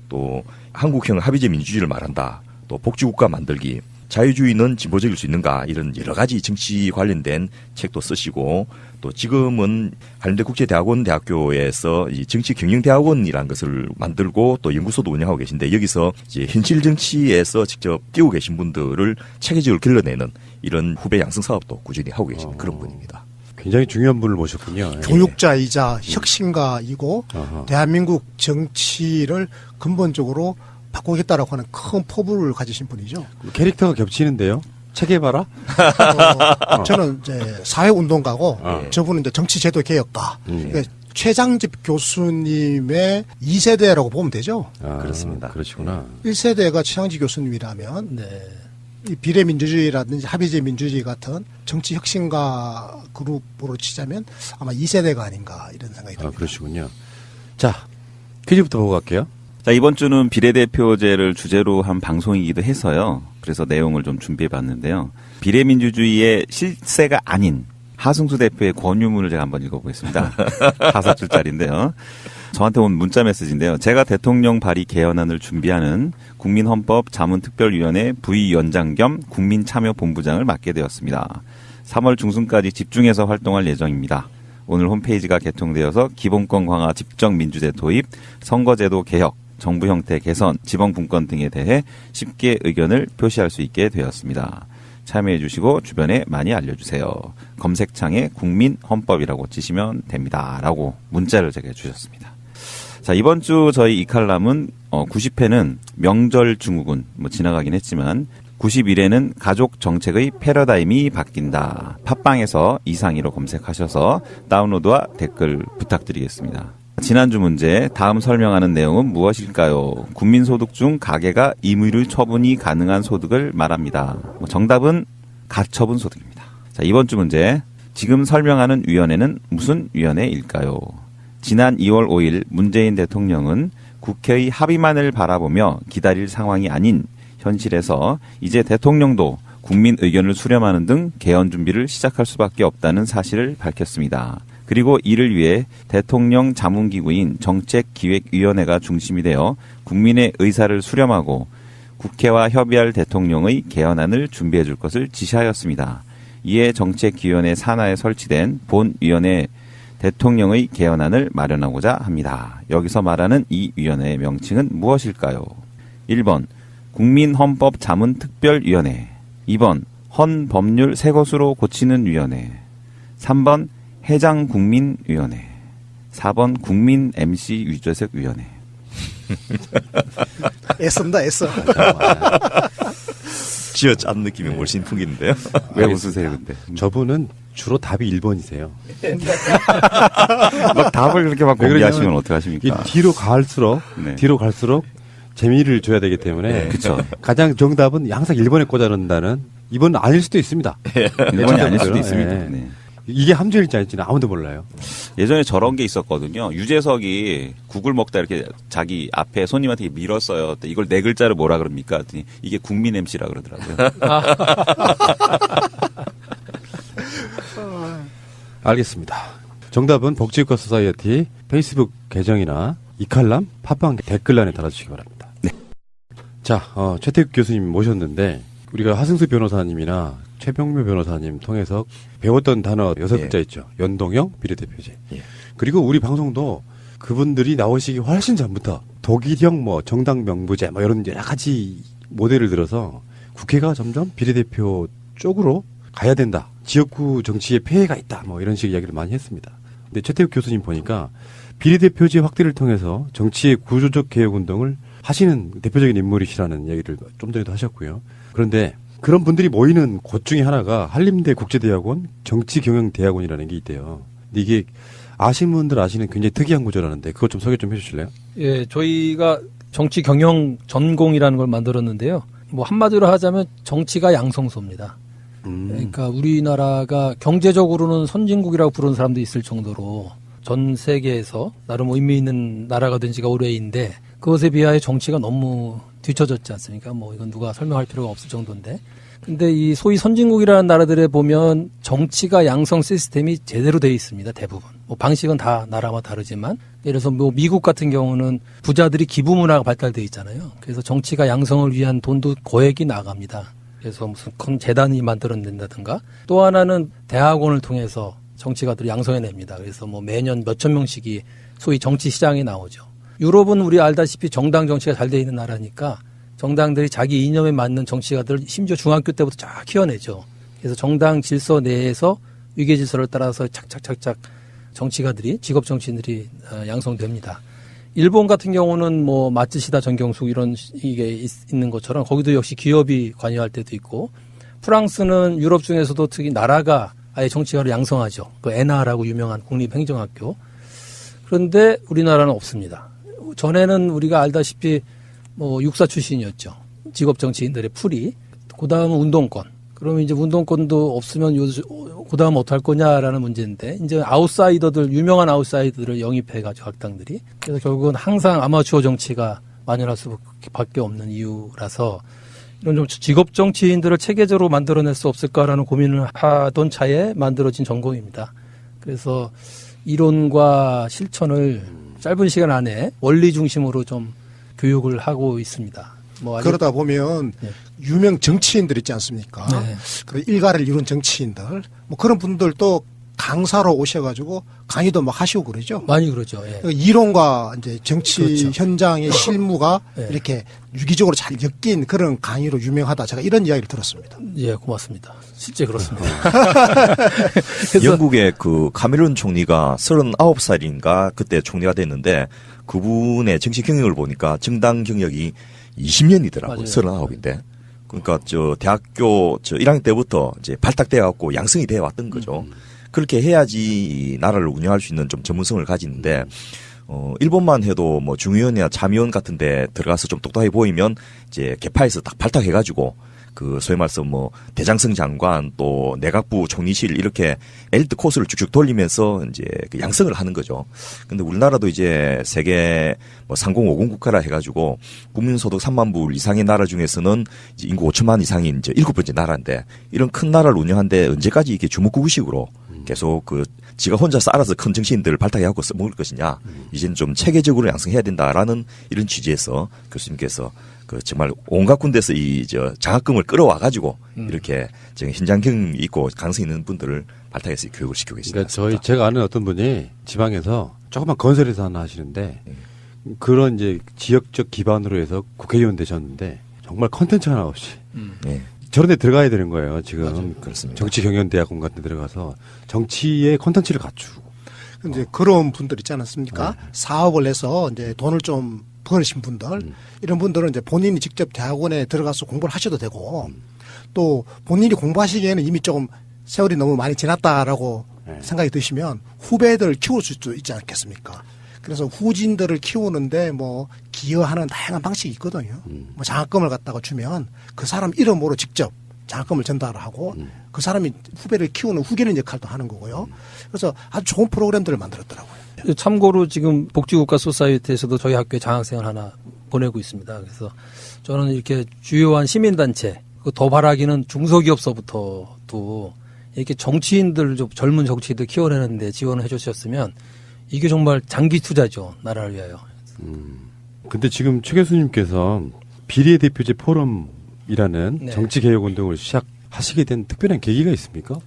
또 한국형 합의제 민주주의를 말한다. 또 복지국가 만들기. 자유주의는 진보적일 수 있는가 이런 여러 가지 정치 관련된 책도 쓰시고 또 지금은 한림대 국제대학원 대학교에서 이 정치경영대학원이라는 것을 만들고 또 연구소도 운영하고 계신데 여기서 이제 현실 정치에서 직접 뛰고 계신 분들을 체계적으로 길러내는 이런 후배 양성 사업도 꾸준히 하고 계신 그런 분입니다. 굉장히 중요한 분을 모셨군요. 교육자이자 혁신가이고 대한민국 정치를 근본적으로 바꾸겠다라고 하는 큰 포부를 가지신 분이죠. 캐릭터가 겹치는데요. 체계바라? 저는 이제 사회운동가고 저분은 이제 정치제도 개혁가. 그러니까 최장집 교수님의 2세대라고 보면 되죠. 그렇습니다. 그렇구나. 1세대가 최장집 교수님이라면 이 비례민주주의라든지 합의제 민주주의 같은 정치 혁신가 그룹으로 치자면 아마 2세대가 아닌가 이런 생각이 듭니다. 그러시군요. 자, 퀴즈부터 보고 갈게요. 자, 이번 주는 비례대표제를 주제로 한 방송이기도 해서요. 그래서 내용을 좀 준비해 봤는데요. 비례민주주의의 실세가 아닌 하승수 대표의 권유문을 제가 한번 읽어보겠습니다. 5줄짜리인데요. 저한테 온 문자 메시지인데요. 제가 대통령 발의 개헌안을 준비하는 국민헌법 자문특별위원회 부위원장 겸 국민참여본부장을 맡게 되었습니다. 3월 중순까지 집중해서 활동할 예정입니다. 오늘 홈페이지가 개통되어서 기본권 강화, 집정민주제 도입, 선거제도 개혁, 정부 형태 개선, 지방분권 등에 대해 쉽게 의견을 표시할 수 있게 되었습니다. 참여해 주시고 주변에 많이 알려주세요. 검색창에 국민헌법이라고 치시면 됩니다. 라고 문자를 제게 주셨습니다. 자, 이번 주 저희 이 칼럼은 90회는 명절 증후군 지나가긴 했지만 91회는 가족 정책의 패러다임이 바뀐다. 팟빵에서 이상희로 검색하셔서 다운로드와 댓글 부탁드리겠습니다. 지난주 문제, 다음 설명하는 내용은 무엇일까요? 국민소득 중 가계가 임의로 처분이 가능한 소득을 말합니다. 정답은 가처분 소득입니다. 자, 이번 주 문제, 지금 설명하는 위원회는 무슨 위원회일까요? 지난 2월 5일 문재인 대통령은 국회의 합의만을 바라보며 기다릴 상황이 아닌 현실에서 이제 대통령도 국민 의견을 수렴하는 등 개헌 준비를 시작할 수밖에 없다는 사실을 밝혔습니다. 그리고 이를 위해 대통령 자문기구인 정책기획위원회가 중심이 되어 국민의 의사를 수렴하고 국회와 협의할 대통령의 개헌안을 준비해 줄 것을 지시하였습니다. 이에 정책위원회 산하에 설치된 본위원회 대통령의 개헌안을 마련하고자 합니다. 여기서 말하는 이 위원회의 명칭은 무엇일까요? 1번 국민헌법자문특별위원회, 2번 헌법률 새 것으로 고치는 위원회, 3번 해장국민위원회, 4번 국민 MC 유재석 위원회. 애쓴다, 애써. 쥐어 짠 느낌이 훨씬 풍기는데요. 왜 웃으세요, 근데? 저분은 주로 답이 1번이세요. 막 답을 그렇게 막 공개하시면 어떡하십니까? 뒤로 갈수록 재미를 줘야 되기 때문에. 네, 그쵸. 가장 정답은 항상 1번에 꽂아놓는다는, 이번 아닐 수도 있습니다. 1번이 아닐 수도 있습니다. 네. 네. 이게 함정일지 아닐지는 아무도 몰라요. 예전에 저런 게 있었거든요. 유재석이 국을 먹다 이렇게 자기 앞에 손님한테 밀었어요. 이걸 네 글자를 뭐라 그럽니까? 그랬더니 이게 국민 MC라 그러더라고요. 알겠습니다. 정답은 복지국가 소사이어티 페이스북 계정이나 이칼람, 팟빵 댓글란에 달아주시기 바랍니다. 네. 자, 최태욱 교수님 모셨는데 우리가 하승수 변호사님이나 최병묘 변호사님 통해서 배웠던 단어 6글자 있죠. 연동형 비례대표제. 그리고 우리 방송도 그분들이 나오시기 훨씬 전부터 독일형 정당 명부제 이런 여러 가지 모델을 들어서 국회가 점점 비례대표 쪽으로 가야 된다. 지역구 정치에 폐해가 있다. 이런 식의 이야기를 많이 했습니다. 근데 최태욱 교수님 보니까 비례대표제 확대를 통해서 정치의 구조적 개혁 운동을 하시는 대표적인 인물이시라는 얘기를 좀 전에도 하셨고요. 그런데 그런 분들이 모이는 곳 중에 하나가 한림대 국제대학원 정치경영대학원이라는 게 있대요. 근데 이게 아시는 분들 아시는 굉장히 특이한 구조라는데 그것 좀 소개 좀 해주실래요? 예, 저희가 정치경영 전공이라는 걸 만들었는데요. 한마디로 하자면 정치가 양성소입니다. 그러니까 우리나라가 경제적으로는 선진국이라고 부르는 사람도 있을 정도로 전 세계에서 나름 의미 있는 나라가 된 지가 오래인데 그것에 비하여 정치가 너무 뒤처졌지 않습니까? 이건 누가 설명할 필요가 없을 정도인데. 근데 이 소위 선진국이라는 나라들에 보면 정치가 양성 시스템이 제대로 되어 있습니다. 대부분. 방식은 다 나라마다 다르지만. 예를 들어서 미국 같은 경우는 부자들이 기부 문화가 발달되어 있잖아요. 그래서 정치가 양성을 위한 돈도 거액이 나갑니다. 그래서 무슨 큰 재단이 만들어낸다든가. 또 하나는 대학원을 통해서 정치가들을 양성해냅니다. 그래서 매년 몇천 명씩이 소위 정치 시장에 나오죠. 유럽은 우리 알다시피 정당 정치가 잘 돼 있는 나라니까 정당들이 자기 이념에 맞는 정치가들 심지어 중학교 때부터 쫙 키워내죠. 그래서 정당 질서 내에서 위계 질서를 따라서 착착착착 정치가들이 직업 정치인들이 양성됩니다. 일본 같은 경우는 마츠시다 전경숙 이런 이게 있는 것처럼 거기도 역시 기업이 관여할 때도 있고 프랑스는 유럽 중에서도 특히 나라가 아예 정치가를 양성하죠. 그 에나라고 유명한 국립행정학교. 그런데 우리나라는 없습니다. 전에는 우리가 알다시피 육사 출신이었죠. 직업 정치인들의 풀이. 그 다음은 운동권. 그러면 이제 운동권도 없으면 그 다음 어떡할 거냐라는 문제인데, 이제 유명한 아웃사이더들을 영입해가지고 학당들이. 그래서 결국은 항상 아마추어 정치가 만연할 수밖에 없는 이유라서 이런 좀 직업 정치인들을 체계적으로 만들어낼 수 없을까라는 고민을 하던 차에 만들어진 전공입니다. 그래서 이론과 실천을 짧은 시간 안에 원리 중심으로 좀 교육을 하고 있습니다. 그러다 보면 유명 정치인들 있지 않습니까? 네. 그 일가를 이룬 정치인들 그런 분들도 강사로 오셔가지고 강의도 하시고 그러죠. 많이 그러죠. 예. 이론과 이제 정치 그렇죠. 현장의 실무가 이렇게 유기적으로 잘 엮인 그런 강의로 유명하다. 제가 이런 이야기를 들었습니다. 예, 고맙습니다. 실제 그렇습니다. 영국의 그 카메론 총리가 39살인가 그때 총리가 됐는데 그분의 정치 경력을 보니까 정당 경력이 20년이더라고요. 39인데. 그러니까 대학교 1학년 때부터 이제 발탁돼 갖고 양성이 돼 왔던 거죠. 그렇게 해야지 나라를 운영할 수 있는 좀 전문성을 가지는데 일본만 해도 뭐 중의원이나 참의원 같은 데 들어가서 좀 똑똑해 보이면 이제 개파에서 딱 발탁해가지고 그 소위 말해서 뭐 대장성 장관 또 내각부 총리실 이렇게 엘리트 코스를 쭉쭉 돌리면서 이제 그 양성을 하는 거죠. 근데 우리나라도 이제 세계 뭐 3050 국가라 해가지고 국민소득 3만 불 이상의 나라 중에서는 이제 인구 5천만 이상인 이제 7번째 나라인데 이런 큰 나라를 운영하는데 언제까지 이렇게 주먹구구식으로 계속 그 지가 혼자서 알아서 큰 정치인들을 발탁해갖고 써먹을 것이냐. 이제는 좀 체계적으로 양성해야 된다라는 이런 취지에서 교수님께서 그 정말 온갖 군데서 장학금을 끌어와가지고 이렇게 지금 현장 경험이 있고 가능성이 있는 분들을 발탁해서 교육을 시키고 계십니다. 그러니까 제가 아는 어떤 분이 지방에서 조그만 건설회사 하나 하시는데 그런 이제 지역적 기반으로 해서 국회의원 되셨는데 정말 컨텐츠 하나 없이 저런 데 들어가야 되는 거예요. 지금 정치경연대학원 같은 데 들어가서 정치의 컨텐츠를 갖추고. 근데 그런 분들 있지 않습니까? 사업을 해서 이제 돈을 좀 버리신 분들, 이런 분들은 이제 본인이 직접 대학원에 들어가서 공부를 하셔도 되고, 또 본인이 공부하시기에는 이미 조금 세월이 너무 많이 지났다라고 생각이 드시면 후배들 키울 수도 있지 않겠습니까? 그래서 후진들을 키우는데 뭐 기여하는 다양한 방식이 있거든요. 뭐 장학금을 갖다가 주면 그 사람 이름으로 직접 장학금을 전달을 하고 그 사람이 후배를 키우는 후기는 역할도 하는 거고요. 그래서 아주 좋은 프로그램들을 만들었더라고요. 참고로 지금 복지국가 소사이어티에서도 저희 학교에 장학생을 하나 보내고 있습니다. 그래서 저는 이렇게 주요한 시민단체, 더 바라기는 중소기업서부터도 이렇게 정치인들, 젊은 정치인들 키워내는데 지원을 해 주셨으면 이게 정말 장기 투자죠. 나라를 위하여. 근데 지금 최 교수님께서 비례대표제 포럼이라는 정치개혁운동을 시작하시게 된 특별한 계기가 있습니까?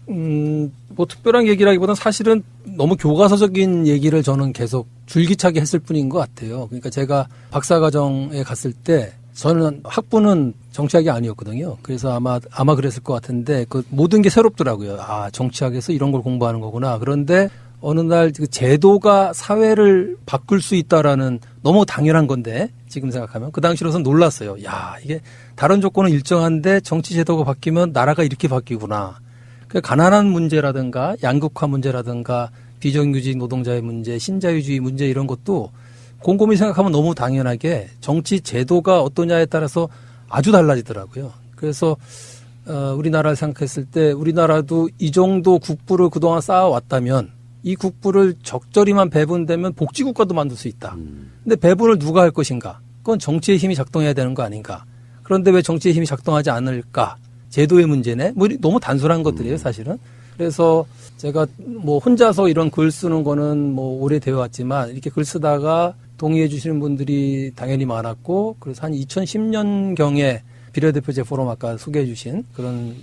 뭐 특별한 얘기라기보다는 사실은 너무 교과서적인 얘기를 저는 계속 줄기차게 했을 뿐인 것 같아요. 그러니까 제가 박사과정에 갔을 때 저는 학부는 정치학이 아니었거든요. 그래서 아마 그랬을 것 같은데 그 모든 게 새롭더라고요. 아, 정치학에서 이런 걸 공부하는 거구나. 그런데 어느 날 그 제도가 사회를 바꿀 수 있다라는 너무 당연한 건데 지금 생각하면 그 당시로선 놀랐어요. 야, 이게 다른 조건은 일정한데 정치 제도가 바뀌면 나라가 이렇게 바뀌구나. 그 가난한 문제라든가 양극화 문제라든가 비정규직 노동자의 문제, 신자유주의 문제 이런 것도 곰곰이 생각하면 너무 당연하게 정치 제도가 어떠냐에 따라서 아주 달라지더라고요. 그래서 우리나라를 생각했을 때 우리나라도 이 정도 국부를 그동안 쌓아왔다면 이 국부를 적절히만 배분되면 복지국가도 만들 수 있다. 근데 배분을 누가 할 것인가? 그건 정치의 힘이 작동해야 되는 거 아닌가? 그런데 왜 정치의 힘이 작동하지 않을까? 제도의 문제네? 뭐 너무 단순한 것들이에요, 사실은. 그래서 제가 뭐 혼자서 이런 글 쓰는 거는 뭐 오래되어 왔지만 이렇게 글 쓰다가 동의해 주시는 분들이 당연히 많았고 그래서 한 2010년경에 비례대표제 포럼 아까 소개해 주신 그런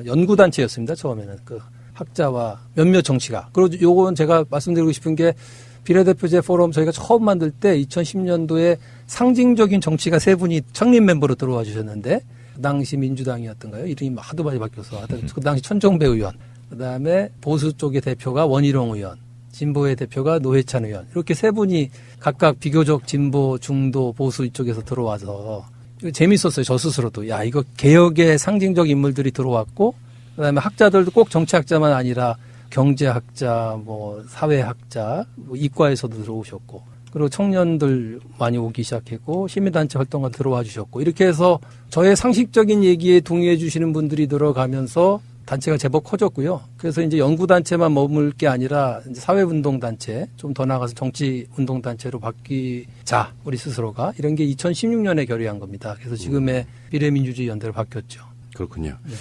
연구단체였습니다. 처음에는 그 학자와 몇몇 정치가. 그리고 요건 제가 말씀드리고 싶은 게 비례대표제 포럼 저희가 처음 만들 때 2010년도에 상징적인 정치가 세 분이 창립 멤버로 들어와 주셨는데 그 당시 민주당이었던가요? 이름이 하도 많이 바뀌어서 그 당시 천정배 의원, 그다음에 보수 쪽의 대표가 원희룡 의원, 진보의 대표가 노회찬 의원 이렇게 세 분이 각각 비교적 진보, 중도, 보수 이쪽에서 들어와서 재밌었어요. 저 스스로도. 야, 이거 개혁의 상징적 인물들이 들어왔고 그다음에 학자들도 꼭 정치학자만 아니라 경제학자, 뭐 사회학자, 뭐 이과에서도 들어오셨고 그리고 청년들 많이 오기 시작했고 시민단체 활동가 들어와 주셨고 이렇게 해서 저의 상식적인 얘기에 동의해 주시는 분들이 들어가면서 단체가 제법 커졌고요. 그래서 이제 연구단체만 머물 게 아니라 이제 사회운동단체 좀 더 나아가서 정치운동단체로 바뀌자 우리 스스로가 이런 게 2016년에 결의한 겁니다. 그래서 지금의 비례민주주의 연대로 바뀌었죠. 그렇군요. 네.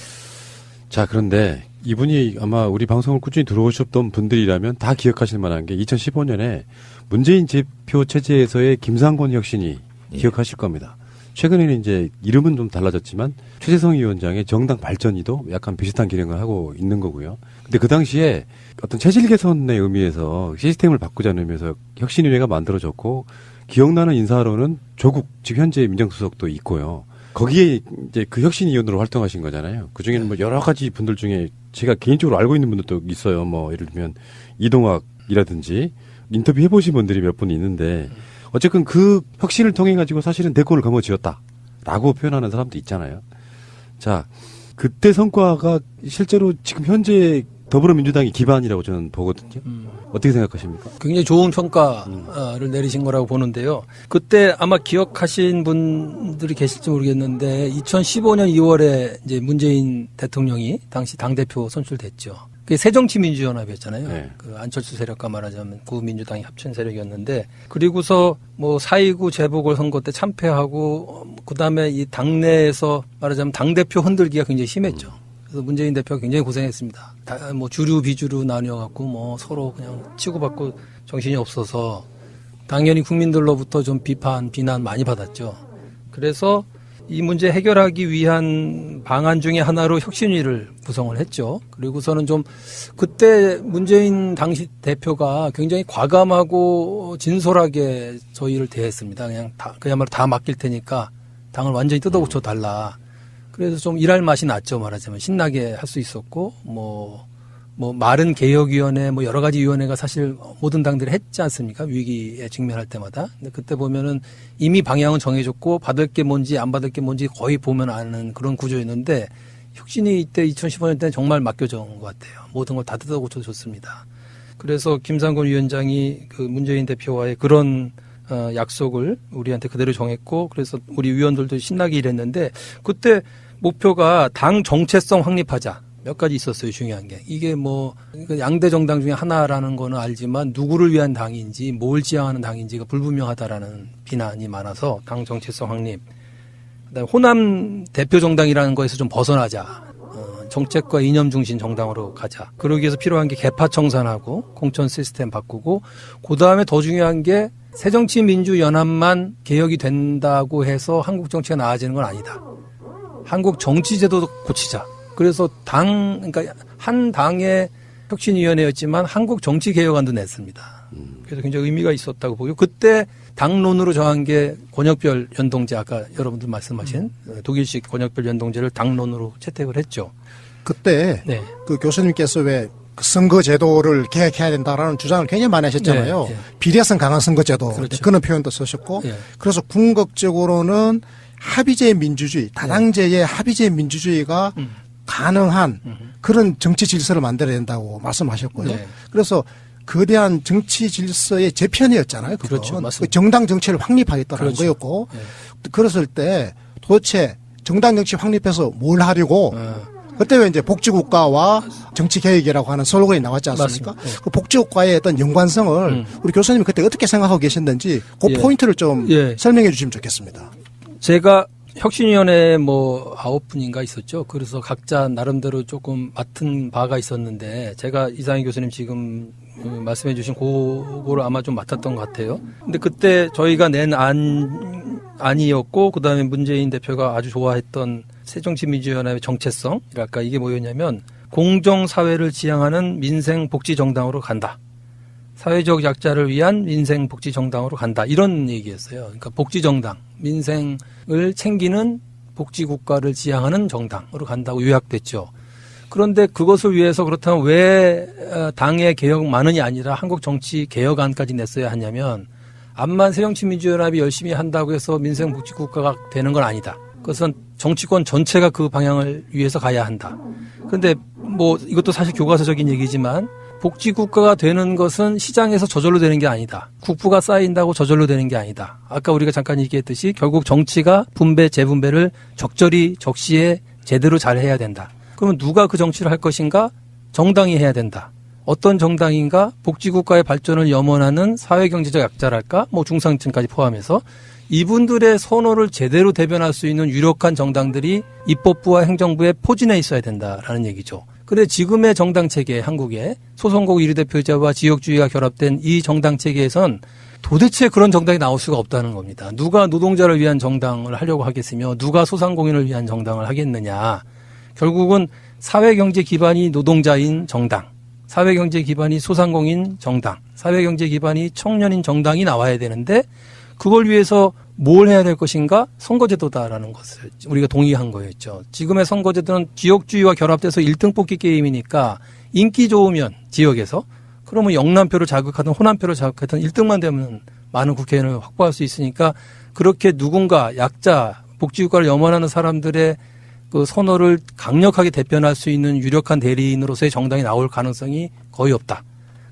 자, 그런데 이분이 아마 우리 방송을 꾸준히 들어오셨던 분들이라면 다 기억하실 만한 게 2015년에 문재인 대표 체제에서의 김상곤 혁신이 기억하실 겁니다. 최근에는 이제 이름은 좀 달라졌지만 최재성 위원장의 정당 발전이도 약간 비슷한 기능을 하고 있는 거고요. 근데 그 당시에 어떤 체질 개선의 의미에서 시스템을 바꾸자는 의미에서 혁신위원회가 만들어졌고 기억나는 인사로는 조국 즉 현재 민정수석도 있고요. 거기에 이제 그 혁신위원으로 활동하신 거잖아요. 그 중에는 뭐 여러 가지 분들 중에 제가 개인적으로 알고 있는 분들도 있어요. 뭐 예를 들면 이동학이라든지 인터뷰 해보신 분들이 몇 분 있는데 어쨌든 그 혁신을 통해 가지고 사실은 대권을 거머쥐었다. 라고 표현하는 사람도 있잖아요. 자, 그때 성과가 실제로 지금 현재 더불어민주당의 기반이라고 저는 보거든요. 어떻게 생각하십니까? 굉장히 좋은 평가를 내리신 거라고 보는데요. 그때 아마 기억하신 분들이 계실지 모르겠는데 2015년 2월에 이제 문재인 대통령이 당시 당대표 선출됐죠. 그게 새정치민주연합이었잖아요. 네. 그 안철수 세력과 말하자면 구민주당이 합친 세력이었는데 그리고서 뭐 4.29 재보궐선거 때 참패하고 그다음에 이 당내에서 말하자면 당대표 흔들기가 굉장히 심했죠. 그래서 문재인 대표가 굉장히 고생했습니다. 뭐 주류 비주류 나뉘어갖고 뭐 서로 그냥 치고받고 정신이 없어서 당연히 국민들로부터 좀 비난 많이 받았죠. 그래서 이 문제 해결하기 위한 방안 중에 하나로 혁신위를 구성을 했죠. 그리고서는 좀 그때 문재인 당시 대표가 굉장히 과감하고 진솔하게 저희를 대했습니다. 그야말로 다 맡길 테니까 당을 완전히 뜯어고쳐 달라. 그래서 좀 일할 맛이 났죠, 말하자면. 신나게 할 수 있었고, 뭐 마른 개혁위원회, 뭐 여러 가지 위원회가 사실 모든 당들이 했지 않습니까? 위기에 직면할 때마다. 근데 그때 보면은 이미 방향은 정해졌고, 받을 게 뭔지 안 받을 게 뭔지 거의 보면 아는 그런 구조였는데, 혁신이 이때 2015년 때는 정말 맡겨진 것 같아요. 모든 걸 다 뜯어 고쳐줬습니다. 그래서 김상곤 위원장이 그 문재인 대표와의 그런 약속을 우리한테 그대로 정했고, 그래서 우리 위원들도 신나게 일했는데, 그때 목표가 당 정체성 확립하자. 몇 가지 있었어요, 중요한 게. 이게 뭐, 양대 정당 중에 하나라는 거는 알지만, 누구를 위한 당인지, 뭘 지향하는 당인지가 불분명하다라는 비난이 많아서, 당 정체성 확립. 그다음에 호남 대표 정당이라는 거에서 좀 벗어나자. 정책과 이념 중심 정당으로 가자. 그러기 위해서 필요한 게 개파 청산하고, 공천 시스템 바꾸고, 그 다음에 더 중요한 게, 새정치민주연합만 개혁이 된다고 해서 한국 정치가 나아지는 건 아니다. 한국 정치제도도 고치자. 그래서 그러니까 한 당의 혁신위원회였지만 한국 정치개혁안도 냈습니다. 그래서 굉장히 의미가 있었다고 보고 그때 당론으로 정한 게 권역별 연동제 아까 여러분들 말씀하신 독일식 권역별 연동제를 당론으로 채택을 했죠. 그때 네. 그 교수님께서 왜 선거제도를 개혁해야 된다라는 주장을 굉장히 많이 하셨잖아요. 네, 네. 비례성 강한 선거제도 그렇죠. 그런 표현도 쓰셨고 네. 그래서 궁극적으로는 합의제 민주주의, 다당제의 합의제 민주주의가 가능한 그런 정치 질서를 만들어야 된다고 말씀하셨고요. 네. 그래서 거대한 정치 질서의 재편이었잖아요. 그렇죠. 그 맞습니다. 정당 정치를 확립하겠다는 그렇죠. 거였고 네. 그랬을 때 도대체 정당 정치 확립해서 뭘 하려고 그때 왜 이제 복지국가와 정치개혁이라고 하는 슬로건이 나왔지 않습니까? 네. 그 복지국가의 어떤 연관성을 우리 교수님이 그때 어떻게 생각하고 계셨는지 그 예. 포인트를 좀 예. 설명해 주시면 좋겠습니다. 제가 혁신위원회 뭐 9분인가 있었죠. 그래서 각자 나름대로 조금 맡은 바가 있었는데 제가 이상희 교수님 지금 말씀해 주신 그거를 아마 좀 맡았던 것 같아요. 근데 그때 저희가 낸 안이었고 그다음에 문재인 대표가 아주 좋아했던 새정치민주연합의 정체성이랄까 이게 뭐였냐면 공정사회를 지향하는 민생복지정당으로 간다. 사회적 약자를 위한 민생복지정당으로 간다. 이런 얘기였어요. 그러니까 복지정당, 민생을 챙기는 복지국가를 지향하는 정당으로 간다고 요약됐죠. 그런데 그것을 위해서 그렇다면 왜 당의 개혁만은이 아니라 한국 정치 개혁안까지 냈어야 하냐면 암만 새정치민주연합이 열심히 한다고 해서 민생복지국가가 되는 건 아니다. 그것은 정치권 전체가 그 방향을 위해서 가야 한다. 그런데 뭐 이것도 사실 교과서적인 얘기지만 복지국가가 되는 것은 시장에서 저절로 되는 게 아니다. 국부가 쌓인다고 저절로 되는 게 아니다. 아까 우리가 잠깐 얘기했듯이 결국 정치가 분배, 재분배를 적절히 적시에 제대로 잘 해야 된다. 그러면 누가 그 정치를 할 것인가? 정당이 해야 된다. 어떤 정당인가? 복지국가의 발전을 염원하는 사회경제적 약자랄까? 뭐 중상층까지 포함해서 이분들의 선호를 제대로 대변할 수 있는 유력한 정당들이 입법부와 행정부에 포진해 있어야 된다라는 얘기죠. 그런데 지금의 정당체계, 한국의 소선거 1위 대표제와 지역주의가 결합된 이 정당체계에선 도대체 그런 정당이 나올 수가 없다는 겁니다. 누가 노동자를 위한 정당을 하려고 하겠으며 누가 소상공인을 위한 정당을 하겠느냐. 결국은 사회경제 기반이 노동자인 정당, 사회경제 기반이 소상공인 정당, 사회경제 기반이 청년인 정당이 나와야 되는데 그걸 위해서 뭘 해야 될 것인가? 선거제도다라는 것을 우리가 동의한 거였죠. 지금의 선거제도는 지역주의와 결합돼서 1등 뽑기 게임이니까 인기 좋으면 지역에서 그러면 영남표를 자극하든 호남표를 자극하든 1등만 되면 많은 국회의원을 확보할 수 있으니까 그렇게 누군가 약자 복지국가를 염원하는 사람들의 그 선호를 강력하게 대변할 수 있는 유력한 대리인으로서의 정당이 나올 가능성이 거의 없다.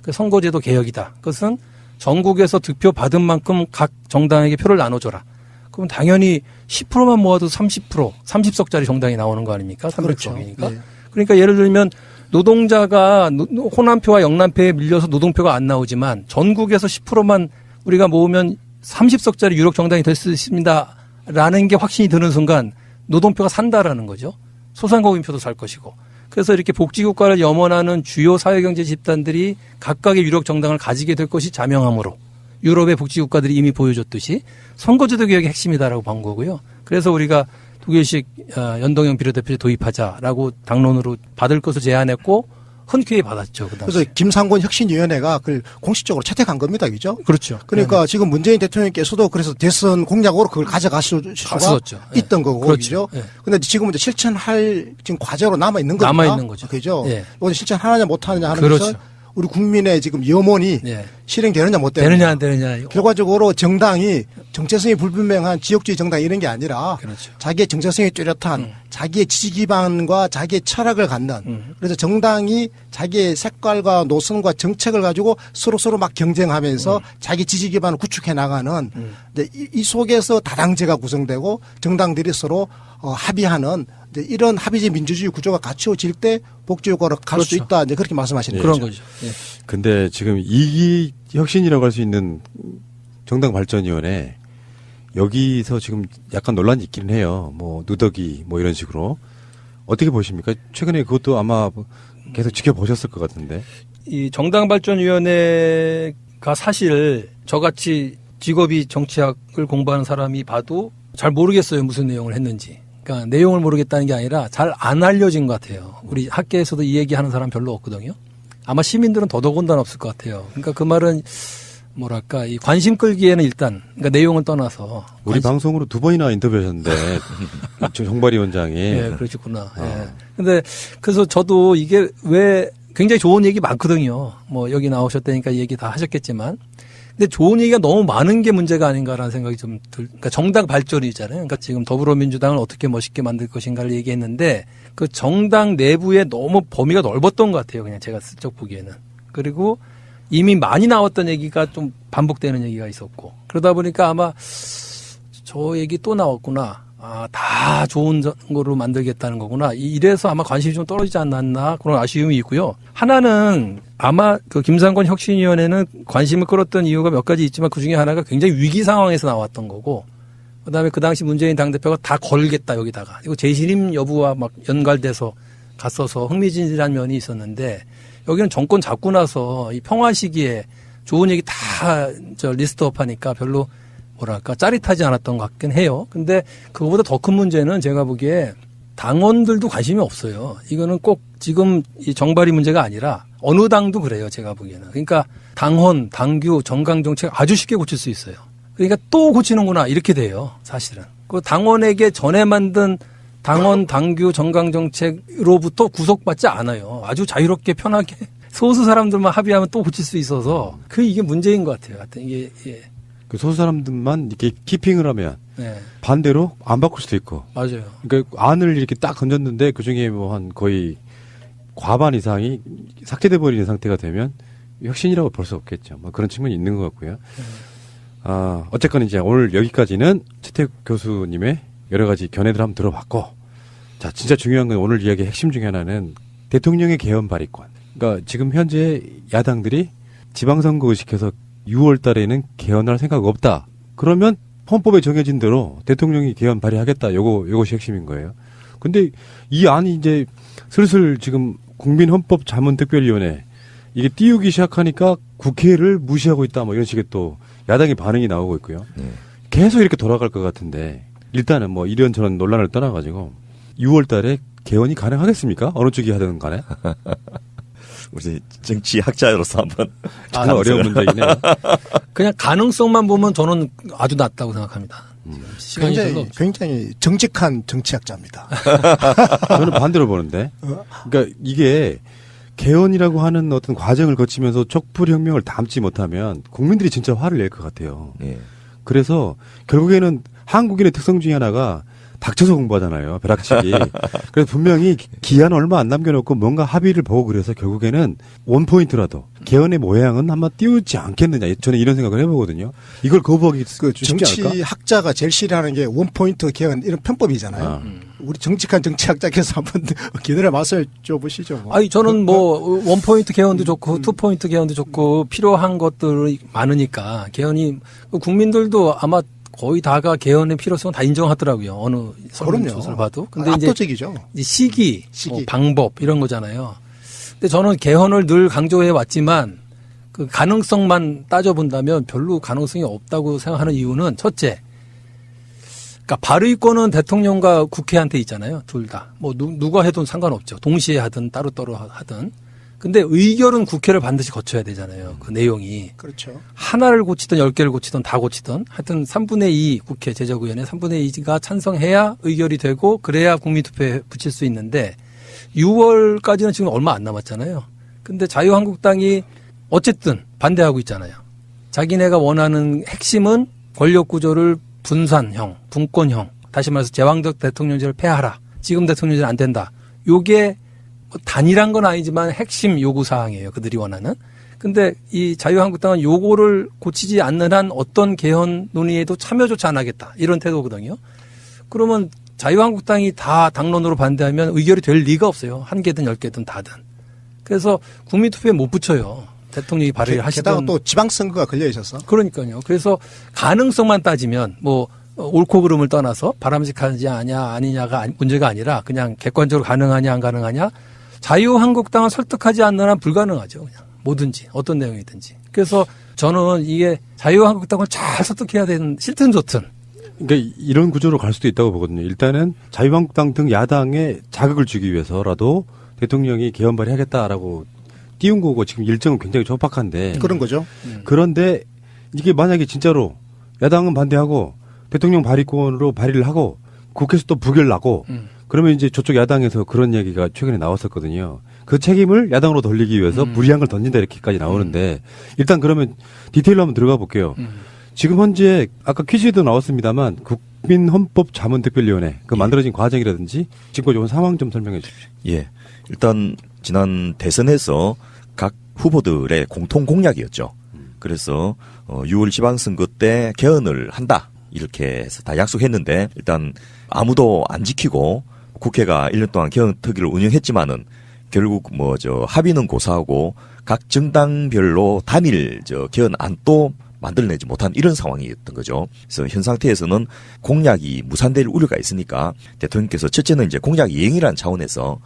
그 선거제도 개혁이다. 그것은 전국에서 득표 받은 만큼 각 정당에게 표를 나눠줘라. 그럼 당연히 10%만 모아도 30석짜리 정당이 나오는 거 아닙니까? 300석이니까. 그렇죠. 네. 그러니까 예를 들면 노동자가 호남표와 영남표에 밀려서 노동표가 안 나오지만 전국에서 10%만 우리가 모으면 30석짜리 유력 정당이 될 수 있습니다라는 게 확신이 드는 순간 노동표가 산다라는 거죠. 소상공인표도 살 것이고. 그래서 이렇게 복지국가를 염원하는 주요 사회경제 집단들이 각각의 유력 정당을 가지게 될 것이 자명하므로 유럽의 복지국가들이 이미 보여줬듯이 선거제도 개혁의 핵심이다라고 본 거고요. 그래서 우리가 독일식 연동형 비례대표제 도입하자라고 당론으로 받을 것을 제안했고 흔쾌히 받았죠. 그래서 김상곤 혁신위원회가 그걸 공식적으로 채택한 겁니다, 그죠? 그렇죠. 그러니까 지금 문재인 대통령께서도 그래서 대선 공약으로 그걸 가져가실 수가 있던 거고, 그렇죠. 그런데 지금은 이제 실천할 지금 과제로 남아 있는 거죠. 남아 있는 거죠. 그죠? 이건 실천하느냐 못하느냐 하는 것은 우리 국민의 지금 염원이 실행되느냐 못 되느냐. 안 되느냐. 결과적으로 정당이 정체성이 불분명한 지역주의 정당 이런 게 아니라 자기의 정체성이 뚜렷한 자기의 지지 기반과 자기의 철학을 갖는 그래서 정당이 자기의 색깔과 노선과 정책을 가지고 서로 막 경쟁하면서 자기 지지 기반을 구축해 나가는 이 속에서 다당제가 구성되고 정당들이 서로 합의하는 이런 합의제 민주주의 구조가 갖춰질 때 복지국가로 갈 수 있다. 이제 그렇게 말씀하시는 그런 거죠. 거죠. 근데 지금 이기 혁신이라고 할 수 있는 정당발전위원회 여기서 지금 약간 논란이 있기는 해요. 뭐 누더기 뭐 이런 식으로 어떻게 보십니까? 최근에 그것도 아마 계속 지켜보셨을 것 같은데. 이 정당발전위원회가 사실 저같이 직업이 정치학을 공부하는 사람이 봐도 잘 모르겠어요. 무슨 내용을 했는지. 그러니까 내용을 모르겠다는 게 아니라 잘 안 알려진 것 같아요. 우리 학계에서도 이 얘기하는 사람 별로 없거든요. 아마 시민들은 더더군다나 없을 것 같아요. 그러니까 그 말은 뭐랄까 이 관심 끌기에는 일단 그러니까 내용은 떠나서 우리 방송으로 2번이나 인터뷰하셨는데 정발위원장이 그러셨구나. 근데 그래서 저도 이게 왜 굉장히 좋은 얘기 많거든요. 뭐 여기 나오셨다니까 얘기 다 하셨겠지만 근데 좋은 얘기가 너무 많은 게 문제가 아닌가라는 생각이 좀 그러니까 정당 발전이잖아요. 그러니까 지금 더불어민주당을 어떻게 멋있게 만들 것인가를 얘기했는데 그 정당 내부에 너무 범위가 넓었던 것 같아요. 그냥 제가 슬쩍 보기에는. 그리고 이미 많이 나왔던 얘기가 좀 반복되는 얘기가 있었고 그러다 보니까 아마 저 얘기 또 나왔구나. 다 좋은 거로 만들겠다는 거구나. 이래서 아마 관심이 좀 떨어지지 않았나 그런 아쉬움이 있고요. 하나는 아마 그 김상곤 혁신위원회는 관심을 끌었던 이유가 몇 가지 있지만 그중에 하나가 굉장히 위기 상황에서 나왔던 거고 그다음에 그 당시 문재인 당대표가 다 걸겠다 여기다가 이거 재신임 여부와 막 연관돼서 갔어서 흥미진진한 면이 있었는데 여기는 정권 잡고 나서 이 평화 시기에 좋은 얘기 다 리스트업 하니까 별로 뭐랄까 짜릿하지 않았던 것 같긴 해요. 근데 그거보다 더 큰 문제는 제가 보기에 당원들도 관심이 없어요. 이거는 꼭 지금 이 정발이 문제가 아니라 어느 당도 그래요. 제가 보기에는. 그러니까 당헌, 당규, 정강정책 아주 쉽게 고칠 수 있어요. 그러니까 또 고치는구나 이렇게 돼요. 사실은. 그 당원에게 전에 만든 당헌, 당규, 정강정책으로부터 구속받지 않아요. 아주 자유롭게 편하게 소수 사람들만 합의하면 또 고칠 수 있어서 이게 문제인 것 같아요. 하여튼 이게 그 소수 사람들만 이렇게 키핑을 하면 반대로 안 바꿀 수도 있고. 맞아요. 그러니까 안을 이렇게 딱 건졌는데 그 중에 뭐 한 거의 과반 이상이 삭제돼 버리는 상태가 되면 혁신이라고 볼 수 없겠죠. 뭐 그런 측면이 있는 것 같고요. 어쨌건 이제 오늘 여기까지는 최태욱 교수님의 여러 가지 견해들 한번 들어봤고, 자 진짜 중요한 건 오늘 이야기의 핵심 중에 하나는 대통령의 개헌 발의권. 그러니까 지금 현재 야당들이 지방선거 의식해서 6월 달에는 개헌할 생각 없다. 그러면 헌법에 정해진 대로 대통령이 개헌 발의하겠다. 요것이 핵심인 거예요. 근데 이 안이 이제 슬슬 지금 국민헌법자문특별위원회 이게 띄우기 시작하니까 국회를 무시하고 있다. 뭐 이런 식의 또 야당의 반응이 나오고 있고요. 계속 이렇게 돌아갈 것 같은데 일단은 뭐 이런저런 논란을 떠나가지고 6월 달에 개헌이 가능하겠습니까? 어느 쪽이 하든 간에. 우리 정치학자로서 한번 정말 어려운 문제이네요. 그냥 가능성만 보면 저는 아주 낮다고 생각합니다. 굉장히 정직한 정치학자입니다. 저는 반대로 보는데, 그러니까 이게 개헌이라고 하는 어떤 과정을 거치면서 촛불혁명을 담지 못하면 국민들이 진짜 화를 낼 것 같아요. 그래서 결국에는 한국인의 특성 중에 하나가 닥쳐서 공부하잖아요. 벼락치기. 그래서 분명히 기한 얼마 안 남겨놓고 뭔가 합의를 보고 그래서 결국에는 원포인트라도 개헌의 모양은 한번 띄우지 않겠느냐. 저는 이런 생각을 해보거든요. 이걸 거부하기 쉽지 않을까? 정치학자가 제일 싫어하는 게 원포인트 개헌 이런 편법이잖아요. 우리 정직한 정치학자께서 한번 기다려 말씀해 줘 보시죠. 뭐. 아니 저는 뭐 원포인트 개헌도 좋고 투포인트 개헌도 좋고 필요한 것들이 많으니까 개헌이 국민들도 아마 거의 다가 개헌의 필요성은 다 인정하더라고요. 어느 설문조사를 봐도. 근데 압도적이죠. 이제 시기. 뭐 방법 이런 거잖아요. 근데 저는 개헌을 늘 강조해 왔지만 그 가능성만 따져본다면 별로 가능성이 없다고 생각하는 이유는 첫째, 그러니까 발의권은 대통령과 국회한테 있잖아요. 둘 다. 뭐 누가 해도 상관없죠. 동시에 하든 따로따로 하든. 근데 의결은 국회를 반드시 거쳐야 되잖아요. 그 내용이. 그렇죠. 하나를 고치든 10개를 고치든 다 고치든 하여튼 3분의 2 국회 제적의원의 3분의 2가 찬성해야 의결이 되고 그래야 국민투표에 붙일 수 있는데 6월까지는 지금 얼마 안 남았잖아요. 근데 자유한국당이 어쨌든 반대하고 있잖아요. 자기네가 원하는 핵심은 권력구조를 분산형, 분권형, 다시 말해서 제왕적 대통령제를 폐하라. 지금 대통령제는 안 된다. 요게 단일한 건 아니지만 핵심 요구사항이에요. 그들이 원하는. 근데 이 자유한국당은 요거를 고치지 않는 한 어떤 개헌 논의에도 참여조차 안 하겠다. 이런 태도거든요. 그러면 자유한국당이 다 당론으로 반대하면 의결이 될 리가 없어요. 1개든 10개든 다든. 그래서 국민투표에 못 붙여요. 대통령이 발의를 하시던. 게다가 또 지방선거가 걸려 있어서. 그러니까요. 그래서 가능성만 따지면 뭐 옳고 그름을 떠나서 바람직하지 아니냐가 문제가 아니라 그냥 객관적으로 가능하냐 안 가능하냐. 자유한국당을 설득하지 않는 한 불가능하죠. 그냥 뭐든지 어떤 내용이든지. 그래서 저는 이게 자유한국당을 잘 설득해야 되는 싫든 좋든. 그러니까 이런 구조로 갈 수도 있다고 보거든요. 일단은 자유한국당 등 야당에 자극을 주기 위해서라도 대통령이 개헌 발의하겠다라고 띄운 거고 지금 일정은 굉장히 촉박한데. 그런 거죠. 그런데 이게 만약에 진짜로 야당은 반대하고 대통령 발의권으로 발의를 하고 국회에서 또 부결 나고 그러면 이제 저쪽 야당에서 그런 얘기가 최근에 나왔었거든요. 그 책임을 야당으로 돌리기 위해서 무리한 걸 던진다 이렇게까지 나오는데 일단 그러면 디테일로 한번 들어가 볼게요. 지금 현재 아까 퀴즈에도 나왔습니다만 국민헌법자문특별위원회 그 만들어진 과정이라든지 직권적인 상황 좀 설명해 주십시오. 예, 일단 지난 대선에서 각 후보들의 공통 공약이었죠. 그래서 6월 지방선거 때 개헌을 한다 이렇게 해서 다 약속했는데 일단 아무도 안 지키고 국회가 1년 동안 개헌 특위를 운영했지만은 결국 합의는 고사하고 각 정당별로 단일 개헌안도 만들어내지 못한 이런 상황이었던 거죠. 그래서 현 상태에서는 공약이 무산될 우려가 있으니까 대통령께서 첫째는 이제 공약 이행이라는 차원에서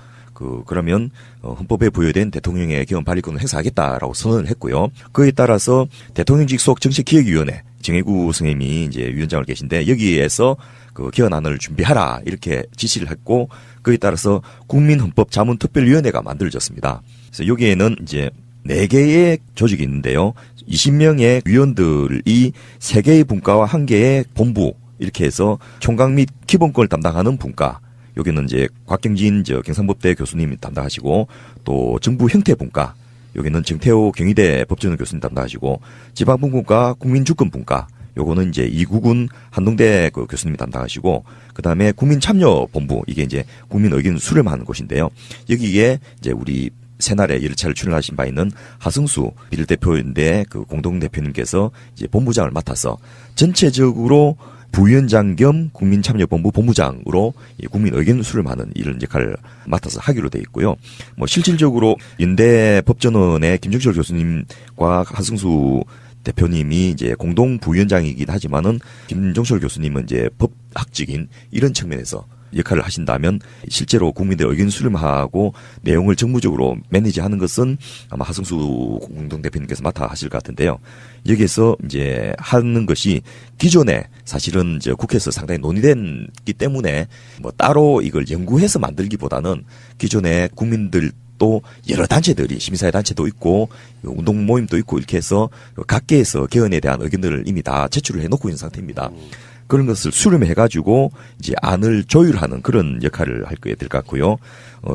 그러면 헌법에 부여된 대통령의 개헌 발의권을 행사하겠다라고 선언을 했고요. 그에 따라서 대통령직 속 정치기획위원회 정혜구 선생님이 이제 위원장을 계신데 여기에서 그 개헌안을 준비하라 이렇게 지시를 했고 그에 따라서 국민헌법자문특별위원회가 만들어졌습니다. 그래서 여기에는 이제 4개의 조직이 있는데요. 20명의 위원들이 3개의 분과와 1개의 본부 이렇게 해서 총각 및 기본권을 담당하는 분과 여기는 이제 곽경진 경상법대 교수님이 담당하시고 또 정부 형태분과 여기는 정태호 경희대 법전원 교수님 담당하시고 지방분과 국민주권분과 요거는 이제 이구군 한동대 교수님이 담당하시고 그다음에 국민참여본부 이게 이제 국민 의견 수렴하는 곳인데요. 여기에 이제 우리 새날에 여러 차례 출연하신 바 있는 하승수 비례대표인데 그 공동대표님께서 이제 본부장을 맡아서 전체적으로 부위원장 겸 국민참여본부 본부장으로 국민 의견 수렴하는 이런 역할을 맡아서 하기로 돼 있고요. 뭐 실질적으로 연대 법전원의 김정철 교수님과 하승수 대표님이 이제 공동 부위원장이긴 하지만은 김종철 교수님은 이제 법학적인 이런 측면에서 역할을 하신다면 실제로 국민들 의견 수렴하고 내용을 정무적으로 매니지하는 것은 아마 하승수 공동대표님께서 맡아 하실 것 같은데요. 여기에서 이제 하는 것이 기존에 사실은 이제 국회에서 상당히 논의됐기 때문에 뭐 따로 이걸 연구해서 만들기보다는 기존에 국민들 또 여러 단체들이 시민사회 단체도 있고 운동 모임도 있고 이렇게 해서 각계에서 개헌에 대한 의견들을 이미 다 제출을 해놓고 있는 상태입니다. 그런 것을 수렴해가지고 이제 안을 조율하는 그런 역할을 할 거에 될 것 같고요.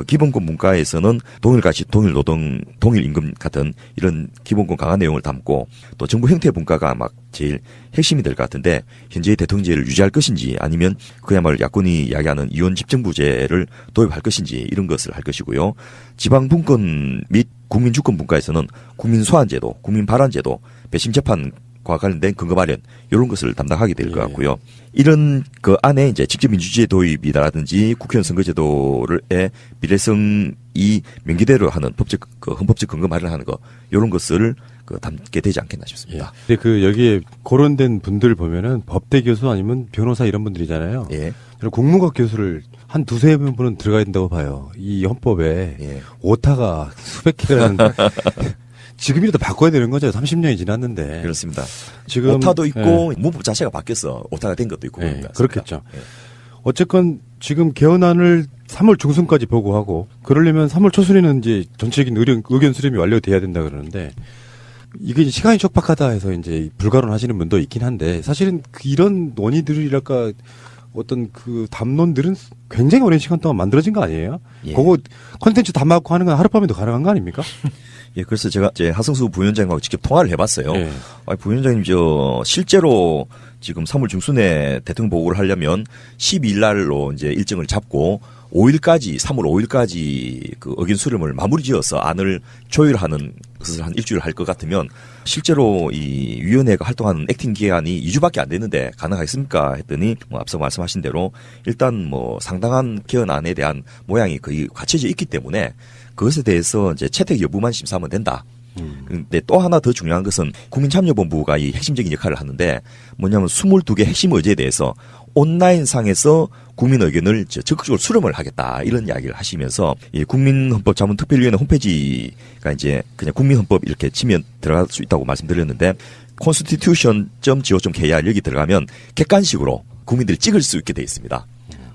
기본권 문과에서는 동일가치, 동일노동, 동일임금 같은 이런 기본권 강화 내용을 담고 또 정부 형태 분과가 막 제일 핵심이 될 것 같은데 현재의 대통령제를 유지할 것인지 아니면 그야말로 야권이 이야기하는 이원 집정부제를 도입할 것인지 이런 것을 할 것이고요. 지방분권 및 국민주권 분과에서는 국민소환제도, 국민발안제도, 배심재판 과 관련된 근거 마련 이런 것을 담당하게 될 것 같고요. 이런 그 안에 이제 직접 민주주의 도입이라든지 국회의원 선거제도의 미래성이 명기대로 하는 헌법적 근거 마련하는 거 이런 것을 담게 되지 않겠나 싶습니다. 근데 그 여기에 거론된 분들 보면은 법대 교수 아니면 변호사 이런 분들이잖아요. 예. 저는 국문과 교수를 한 두세 분은 들어가야 된다고 봐요. 이 헌법에 오타가 수백 개라는 지금이라도 바꿔야 되는 거죠. 30년이 지났는데. 그렇습니다. 지금 오타도 있고 문법 자체가 바뀌어서 오타가 된 것도 있고 그렇겠죠. 어쨌건 지금 개헌안을 3월 중순까지 보고하고 그러려면 3월 초순에는 이제 전체적인 의견 수렴이 완료돼야 된다 그러는데 이게 이제 시간이 촉박하다 해서 이제 불가론하시는 분도 있긴 한데 사실은 이런 논의들이랄까 어떤 그 담론들은 굉장히 오랜 시간 동안 만들어진 거 아니에요? 그거 콘텐츠 담아갖고 하는 건 하룻밤에도 가능한 거 아닙니까? 예, 그래서 제가 이제 하승수 부위원장하고 직접 통화를 해봤어요. 부위원장님, 실제로 지금 3월 중순에 대통령 보고를 하려면 12일 날로 이제 일정을 잡고 5일까지, 3월 5일까지 그 의견 수렴을 마무리 지어서 안을 조율하는 것을 한 일주일 할 것 같으면 실제로 이 위원회가 활동하는 액팅 기간이 2주밖에 안 됐는데 가능하겠습니까? 했더니 앞서 말씀하신 대로 일단 상당한 개헌안에 대한 모양이 거의 갖춰져 있기 때문에 그것에 대해서 이제 채택 여부만 심사하면 된다. 근데 또 하나 더 중요한 것은 국민참여본부가 이 핵심적인 역할을 하는데 뭐냐면 22개 핵심 의제에 대해서 온라인상에서 국민 의견을 적극적으로 수렴을 하겠다 이런 이야기를 하시면서 이 국민헌법자문특별위원회 홈페이지가 이제 그냥 국민헌법 이렇게 치면 들어갈 수 있다고 말씀드렸는데 constitution.go.kr 여기 들어가면 객관식으로 국민들이 찍을 수 있게 돼 있습니다.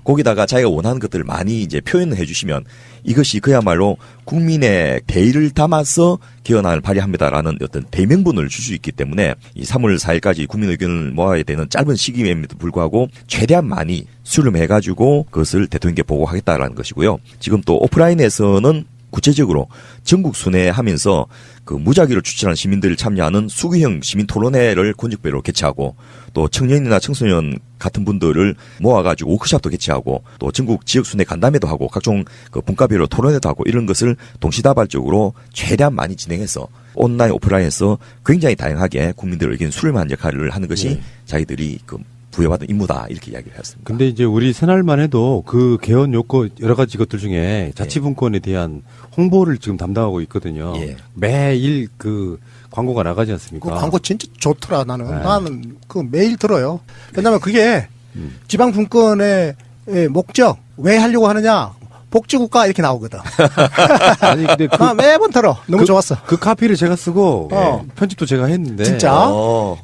거기다가 자기가 원하는 것들을 많이 이제 표현을 해주시면 이것이 그야말로 국민의 대의를 담아서 개헌안을 발의합니다라는 어떤 대명분을 줄 수 있기 때문에 이 3월 4일까지 국민 의견을 모아야 되는 짧은 시기임에도 불구하고 최대한 많이 수렴해가지고 그것을 대통령께 보고하겠다라는 것이고요. 지금 또 오프라인에서는 구체적으로 전국 순회하면서 그 무작위로 추천한 시민들을 참여하는 수기형 시민 토론회를 권역별로 개최하고 또 청년이나 청소년 같은 분들을 모아가지고 워크숍도 개최하고 또 전국 지역 순회 간담회도 하고 각종 그 분과별로 토론회도 하고 이런 것을 동시다발적으로 최대한 많이 진행해서 온라인 오프라인에서 굉장히 다양하게 국민들 의견 수렴하는 역할을 하는 것이 자기들이 그 부여받은 임무다 이렇게 이야기를 했습니다. 근데 이제 우리 새날만 해도 그 개헌 요건 여러 가지 것들 중에 자치분권에 대한 홍보를 지금 담당하고 있거든요. 매일 그 광고가 나가지 않습니까? 그 광고 진짜 좋더라 나는. 나는 그 매일 들어요. 왜냐면 그게 지방분권의 목적 왜 하려고 하느냐. 복지국가 이렇게 나오거든. 아니 근데 매번 들어. 너무 좋았어. 그 카피를 제가 쓰고 편집도 제가 했는데 진짜?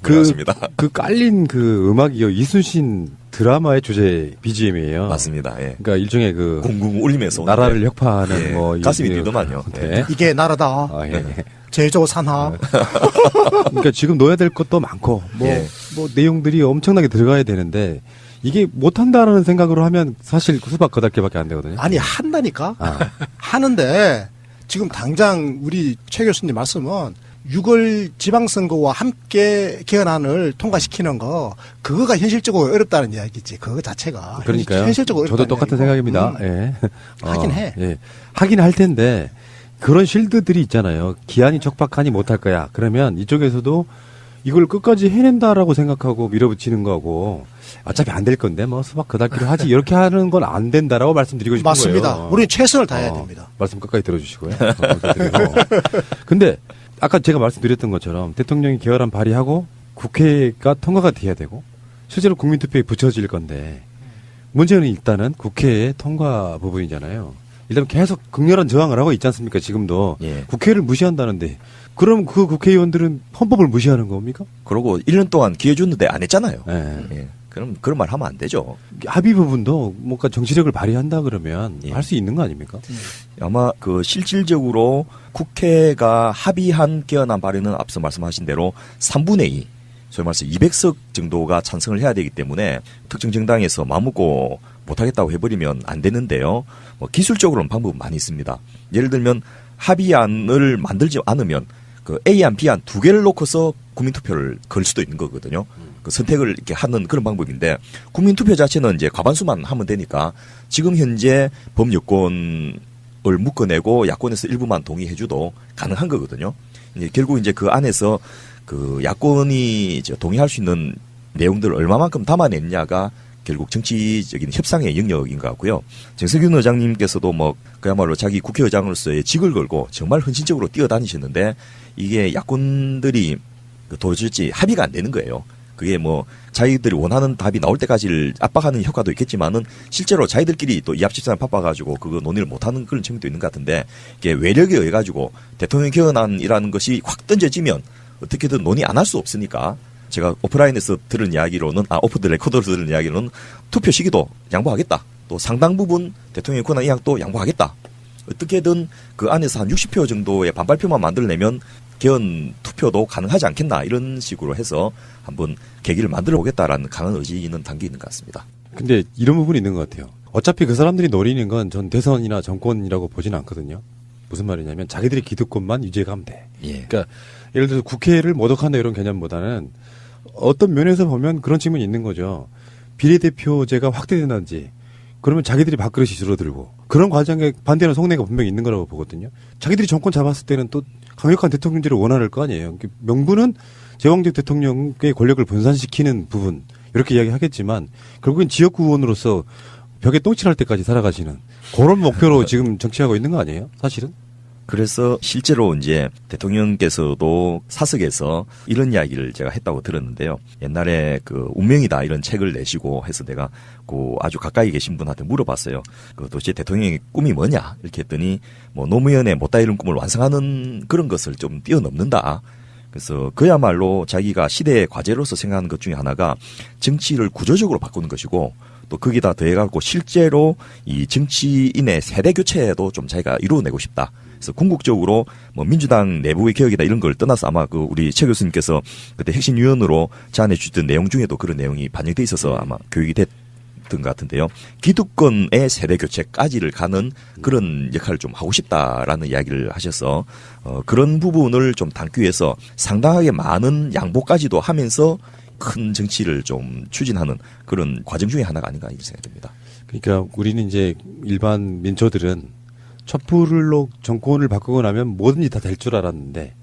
그 깔린 그 음악이요 이순신 드라마의 주제 BGM이에요. 맞습니다. 그러니까 일종의 그 공궁 울리면서 나라를 혁파하는 가슴이 뛰더만요. 이게 나라다. 제조 산하. 그러니까 지금 넣어야 될 것도 많고 뭐 내용들이 엄청나게 들어가야 되는데. 이게 못한다라는 생각으로 하면 사실 수박 거달게밖에 안 되거든요. 아니 한다니까. 하는데 지금 당장 우리 최 교수님 말씀은 6월 지방선거와 함께 개헌안을 통과시키는 거 그거가 현실적으로 어렵다는 이야기지. 그거 자체가. 그러니까요. 현실적으로 저도 똑같은 생각입니다. 하긴 해. 하긴 할 텐데 그런 실드들이 있잖아요. 기한이 촉박하니 못할 거야. 그러면 이쪽에서도 이걸 끝까지 해낸다라고 생각하고 밀어붙이는 거고 어차피 안 될 건데 뭐 수박 그다기로 하지 이렇게 하는 건 안 된다라고 말씀드리고 싶은 맞습니다. 거예요. 우리는 최선을 다해야 됩니다. 말씀 끝까지 들어주시고요. 근데 아까 제가 말씀드렸던 것처럼 대통령이 개헌안 발의하고 국회가 통과가 돼야 되고 실제로 국민투표에 붙여질 건데 문제는 일단은 국회의 통과 부분이잖아요. 일단 계속 극렬한 저항을 하고 있지 않습니까? 지금도 국회를 무시한다는데 그럼 그 국회의원들은 헌법을 무시하는 겁니까? 그러고 1년 동안 기회 줬는데 안 했잖아요. 그럼 그런 말 하면 안 되죠. 합의 부분도 뭔가 정치력을 발휘한다 그러면 할 수 있는 거 아닙니까? 아마 그 실질적으로 국회가 합의한 개헌안 발의는 앞서 말씀하신 대로 3분의 2 소위 말해서 200석 정도가 찬성을 해야 되기 때문에 특정 정당에서 마음먹고 못하겠다고 해버리면 안 되는데요. 뭐 기술적으로는 방법은 많이 있습니다. 예를 들면 합의안을 만들지 않으면 그 A안, B안 두 개를 놓고서 국민투표를 걸 수도 있는 거거든요. 그 선택을 이렇게 하는 그런 방법인데 국민투표 자체는 이제 과반수만 하면 되니까 지금 현재 범여권을 묶어내고 야권에서 일부만 동의해줘도 가능한 거거든요. 이제 결국 이제 그 안에서 그 야권이 이제 동의할 수 있는 내용들을 얼마만큼 담아냈냐가 결국 정치적인 협상의 영역인 것 같고요. 정세균 의장님께서도 뭐 그야말로 자기 국회의장으로서의 직을 걸고 정말 헌신적으로 뛰어다니셨는데 이게 야권들이 도저히 합의가 안 되는 거예요. 그게 뭐 자기들이 원하는 답이 나올 때까지를 압박하는 효과도 있겠지만은 실제로 자기들끼리 또 이합집산을 바빠가지고 그거 논의를 못하는 그런 측면도 있는 것 같은데 이게 외력에 의해 가지고 대통령 개헌안이라는 것이 확 던져지면 어떻게든 논의 안 할 수 없으니까 제가 오프라인에서 들은 이야기로는 오프 더 레코드로 들은 이야기로는 투표 시기도 양보하겠다. 또 상당 부분 대통령 권한 이양도 양보하겠다. 어떻게든 그 안에서 한 60표 정도의 반발표만 만들어내면 개헌 투표도 가능하지 않겠나 이런 식으로 해서 한번 계기를 만들어 보겠다라는 강한 의지는 담겨 있는 것 같습니다. 근데 이런 부분이 있는 것 같아요. 어차피 그 사람들이 노리는 건 전 대선이나 정권이라고 보지는 않거든요. 무슨 말이냐면 자기들의 기득권만 유지해가면 돼. 예. 그러니까 예를 들어서 국회를 모독한다 이런 개념보다는 어떤 면에서 보면 그런 측면이 있는 거죠. 비례대표제가 확대된다든지 그러면 자기들이 밥그릇이 줄어들고 그런 과정에 반대하는 속내가 분명히 있는 거라고 보거든요. 자기들이 정권 잡았을 때는 또 강력한 대통령제를 원할 거 아니에요. 명분은 제왕적 대통령의 권력을 분산시키는 부분 이렇게 이야기하겠지만 결국엔 지역구 의원으로서 벽에 똥칠할 때까지 살아가시는 그런 목표로 지금 정치하고 있는 거 아니에요? 사실은? 그래서 실제로 이제 대통령께서도 사석에서 이런 이야기를 제가 했다고 들었는데요. 옛날에 그 운명이다 이런 책을 내시고 해서 내가 그 아주 가까이 계신 분한테 물어봤어요. 그 도대체 대통령의 꿈이 뭐냐? 이렇게 했더니 뭐 노무현의 못다 이룬 꿈을 완성하는 그런 것을 좀 뛰어넘는다. 그래서 그야말로 자기가 시대의 과제로서 생각하는 것 중에 하나가 정치를 구조적으로 바꾸는 것이고 또 거기다 더해갖고 실제로 이 정치인의 세대 교체도 좀 자기가 이루어내고 싶다. 그래서 궁극적으로 뭐 민주당 내부의 개혁이다 이런 걸 떠나서 아마 그 우리 최 교수님께서 그때 핵심 위원으로 제안해 주셨던 내용 중에도 그런 내용이 반영돼 있어서 아마 교육이 됐던 것 같은데요. 기득권의 세대 교체까지를 가는 그런 역할을 좀 하고 싶다라는 이야기를 하셔서 그런 부분을 좀 담기 위해서 상당하게 많은 양보까지도 하면서 큰 정치를 좀 추진하는 그런 과정 중에 하나가 아닌가 이렇게 생각됩니다. 그러니까 우리는 이제 일반 민초들은 촛불로 정권을 바꾸고 나면 뭐든지 다 될 줄 알았는데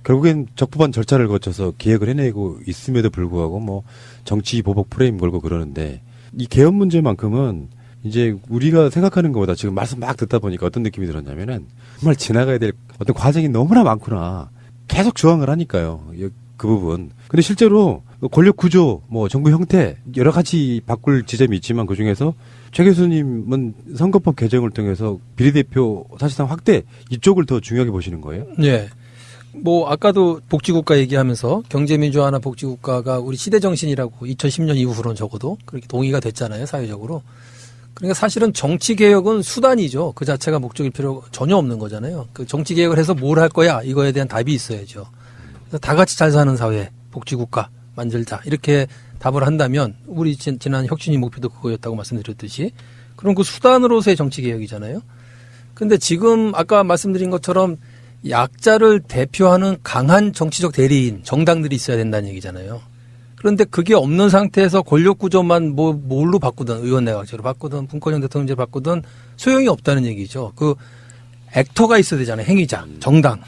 결국엔 적법한 절차를 거쳐서 개혁을 해내고 있음에도 불구하고 뭐 정치 보복 프레임 걸고 그러는데 이 개헌 문제만큼은 이제 우리가 생각하는 것보다 지금 말씀 막 듣다 보니까 어떤 느낌이 들었냐면은 정말 지나가야 될 어떤 과정이 너무나 많구나. 계속 저항을 하니까요. 그 부분. 근데 실제로 권력 구조, 뭐 정부 형태 여러 가지 바꿀 지점이 있지만 그 중에서 최 교수님은 선거법 개정을 통해서 비례대표 사실상 확대 이쪽을 더 중요하게 보시는 거예요? 네. 뭐 아까도 복지국가 얘기하면서 경제민주화나 복지국가가 우리 시대 정신이라고 2010년 이후로는 적어도 그렇게 동의가 됐잖아요, 사회적으로. 그러니까 사실은 정치 개혁은 수단이죠. 그 자체가 목적일 필요가 전혀 없는 거잖아요. 그 정치 개혁을 해서 뭘 할 거야 이거에 대한 답이 있어야죠. 그래서 다 같이 잘 사는 사회, 복지국가 만들자 이렇게 답을 한다면 우리 지난 혁신위 목표도 그거였다고 말씀드렸듯이 그럼 그 수단으로서의 정치 개혁이잖아요. 근데 지금 아까 말씀드린 것처럼 약자를 대표하는 강한 정치적 대리인 정당들이 있어야 된다는 얘기잖아요. 그런데 그게 없는 상태에서 권력 구조만 뭘로 바꾸든 의원 내각제로 바꾸든 분권형 대통령제로 바꾸든 소용이 없다는 얘기죠. 그 액터가 있어야 되잖아요. 행위자, 정당.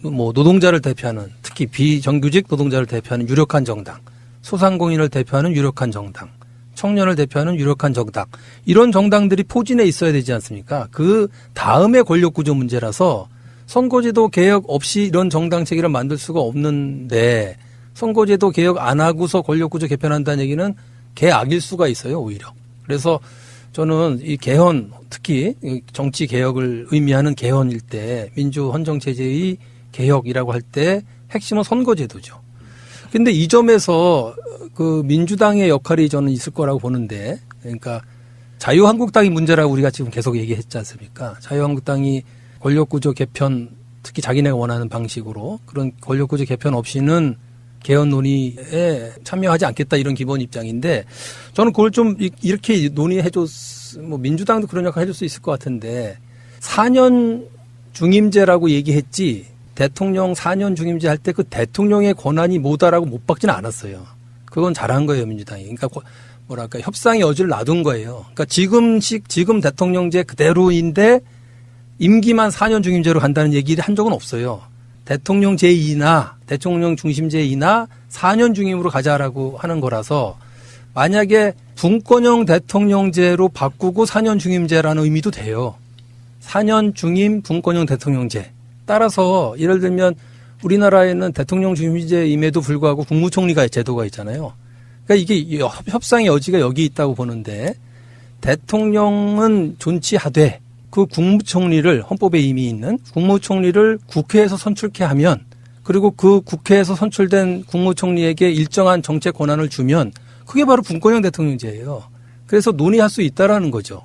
뭐 노동자를 대표하는 특히 비정규직 노동자를 대표하는 유력한 정당, 소상공인을 대표하는 유력한 정당, 청년을 대표하는 유력한 정당 이런 정당들이 포진해 있어야 되지 않습니까? 그 다음에 권력구조 문제라서 선거제도 개혁 없이 이런 정당 체계를 만들 수가 없는데 선거제도 개혁 안 하고서 권력구조 개편한다는 얘기는 개악일 수가 있어요 오히려. 그래서 저는 이 개헌 특히 정치 개혁을 의미하는 개헌일 때 민주 헌정체제의 개혁이라고 할 때 핵심은 선거제도죠. 근데 이 점에서 그 민주당의 역할이 저는 있을 거라고 보는데 그러니까 자유한국당이 문제라고 우리가 지금 계속 얘기했지 않습니까? 자유한국당이 권력구조 개편 특히 자기네가 원하는 방식으로 그런 권력구조 개편 없이는 개헌 논의에 참여하지 않겠다 이런 기본 입장인데 저는 그걸 좀 이렇게 논의해줬 뭐 민주당도 그런 역할 해줄 수 있을 것 같은데 4년 중임제라고 얘기했지 대통령 4년 중임제 할 때 그 대통령의 권한이 뭐다라고 못 박지는 않았어요. 그건 잘한 거예요 민주당이. 그러니까 뭐랄까 협상의 여지를 놔둔 거예요. 그러니까 지금 대통령제 그대로인데 임기만 4년 중임제로 간다는 얘기를 한 적은 없어요. 대통령 제2나 대통령 중심제 2나 4년 중임으로 가자라고 하는 거라서 만약에 분권형 대통령제로 바꾸고 4년 중임제라는 의미도 돼요. 4년 중임 분권형 대통령제. 따라서 예를 들면 우리나라에는 대통령 중심제임에도 불구하고 국무총리가 제도가 있잖아요. 그러니까 이게 협상의 여지가 여기 있다고 보는데 대통령은 존치하되 그 국무총리를 헌법에 이미 있는 국무총리를 국회에서 선출케 하면 그리고 그 국회에서 선출된 국무총리에게 일정한 정책 권한을 주면 그게 바로 분권형 대통령제예요. 그래서 논의할 수 있다라는 거죠.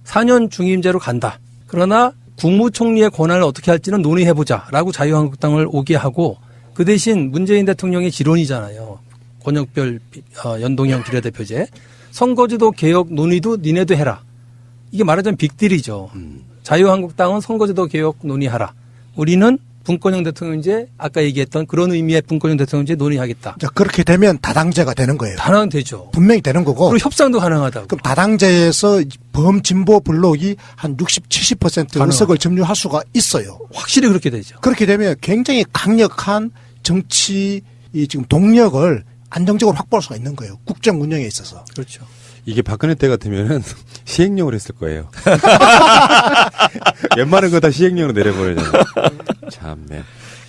4년 중임제로 간다. 그러나 국무총리의 권한을 어떻게 할지는 논의해보자라고 자유한국당을 오게 하고 그 대신 문재인 대통령의 지론이잖아요. 권역별 연동형 비례대표제. 선거제도 개혁 논의도 니네도 해라. 이게 말하자면 빅딜이죠. 자유한국당은 선거제도 개혁 논의하라. 우리는 분권형 대통령제 아까 얘기했던 그런 의미의 분권형 대통령제 논의하겠다. 자, 그렇게 되면 다당제가 되는 거예요. 다당되죠. 분명히 되는 거고. 그리고 협상도 가능하다고. 그럼 다당제에서 범진보 블록이 한 60, 70% 의석을 점유할 수가 있어요. 확실히 그렇게 되죠. 그렇게 되면 굉장히 강력한 정치 지금 동력을 안정적으로 확보할 수가 있는 거예요. 국정 운영에 있어서. 그렇죠. 이게 박근혜 때 같으면은 시행령을 했을 거예요. 웬만한 거 다 시행령으로 내려버리잖아요. 참네.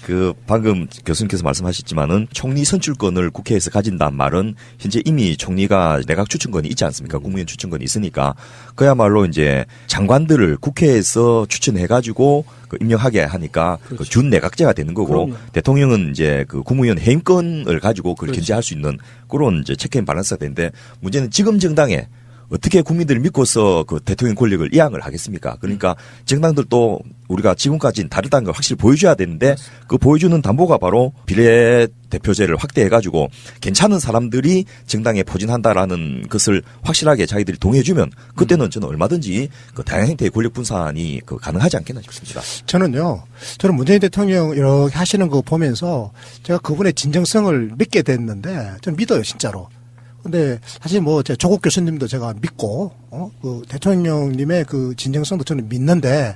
그 방금 교수님께서 말씀하셨지만은 총리 선출권을 국회에서 가진다는 말은 현재 이미 총리가 내각 추천권이 있지 않습니까? 국무위원 추천권이 있으니까 그야말로 이제 장관들을 국회에서 추천해가지고 그 임명하게 하니까 그렇죠. 그 준 내각제가 되는 거고 그럼요. 대통령은 이제 그 국무위원 해임권을 가지고 그걸 그렇죠. 견제할 수 있는 그런 이제 체크앤 밸런스가 되는데 문제는 지금 정당에 어떻게 국민들을 믿고서 그 대통령 권력을 이양을 하겠습니까? 그러니까 정당들도 우리가 지금까지는 다르다는 걸 확실히 보여줘야 되는데 그 보여주는 담보가 바로 비례대표제를 확대해가지고 괜찮은 사람들이 정당에 포진한다라는 것을 확실하게 자기들이 동의해주면 그때는 저는 얼마든지 그 다양한 형태의 권력 분산이 그 가능하지 않겠나 싶습니다. 저는 문재인 대통령 이렇게 하시는 거 보면서 제가 그분의 진정성을 믿게 됐는데 저는 믿어요, 진짜로. 근데 사실 뭐 조국 교수님도 제가 믿고 그 대통령님의 그 진정성도 저는 믿는데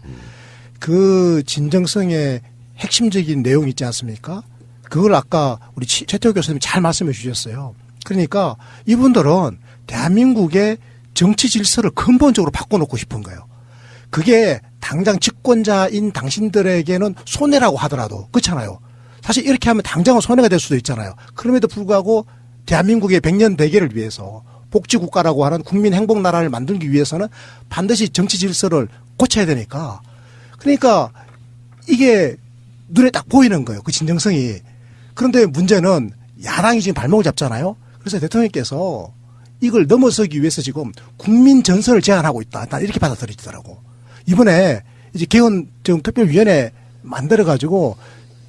그 진정성의 핵심적인 내용이 있지 않습니까? 그걸 아까 우리 최태호 교수님 잘 말씀해 주셨어요. 그러니까 이분들은 대한민국의 정치 질서를 근본적으로 바꿔놓고 싶은 거예요. 그게 당장 집권자인 당신들에게는 손해라고 하더라도 그렇잖아요. 사실 이렇게 하면 당장은 손해가 될 수도 있잖아요. 그럼에도 불구하고 대한민국의 100년 대계를 위해서 복지국가라고 하는 국민 행복나라를 만들기 위해서는 반드시 정치 질서를 고쳐야 되니까 그러니까 이게 눈에 딱 보이는 거예요. 그 진정성이. 그런데 문제는 야당이 지금 발목을 잡잖아요. 그래서 대통령께서 이걸 넘어서기 위해서 지금 국민 전선을 제안하고 있다. 난 이렇게 받아들이더라고. 이번에 이제 개헌 특별위원회 만들어가지고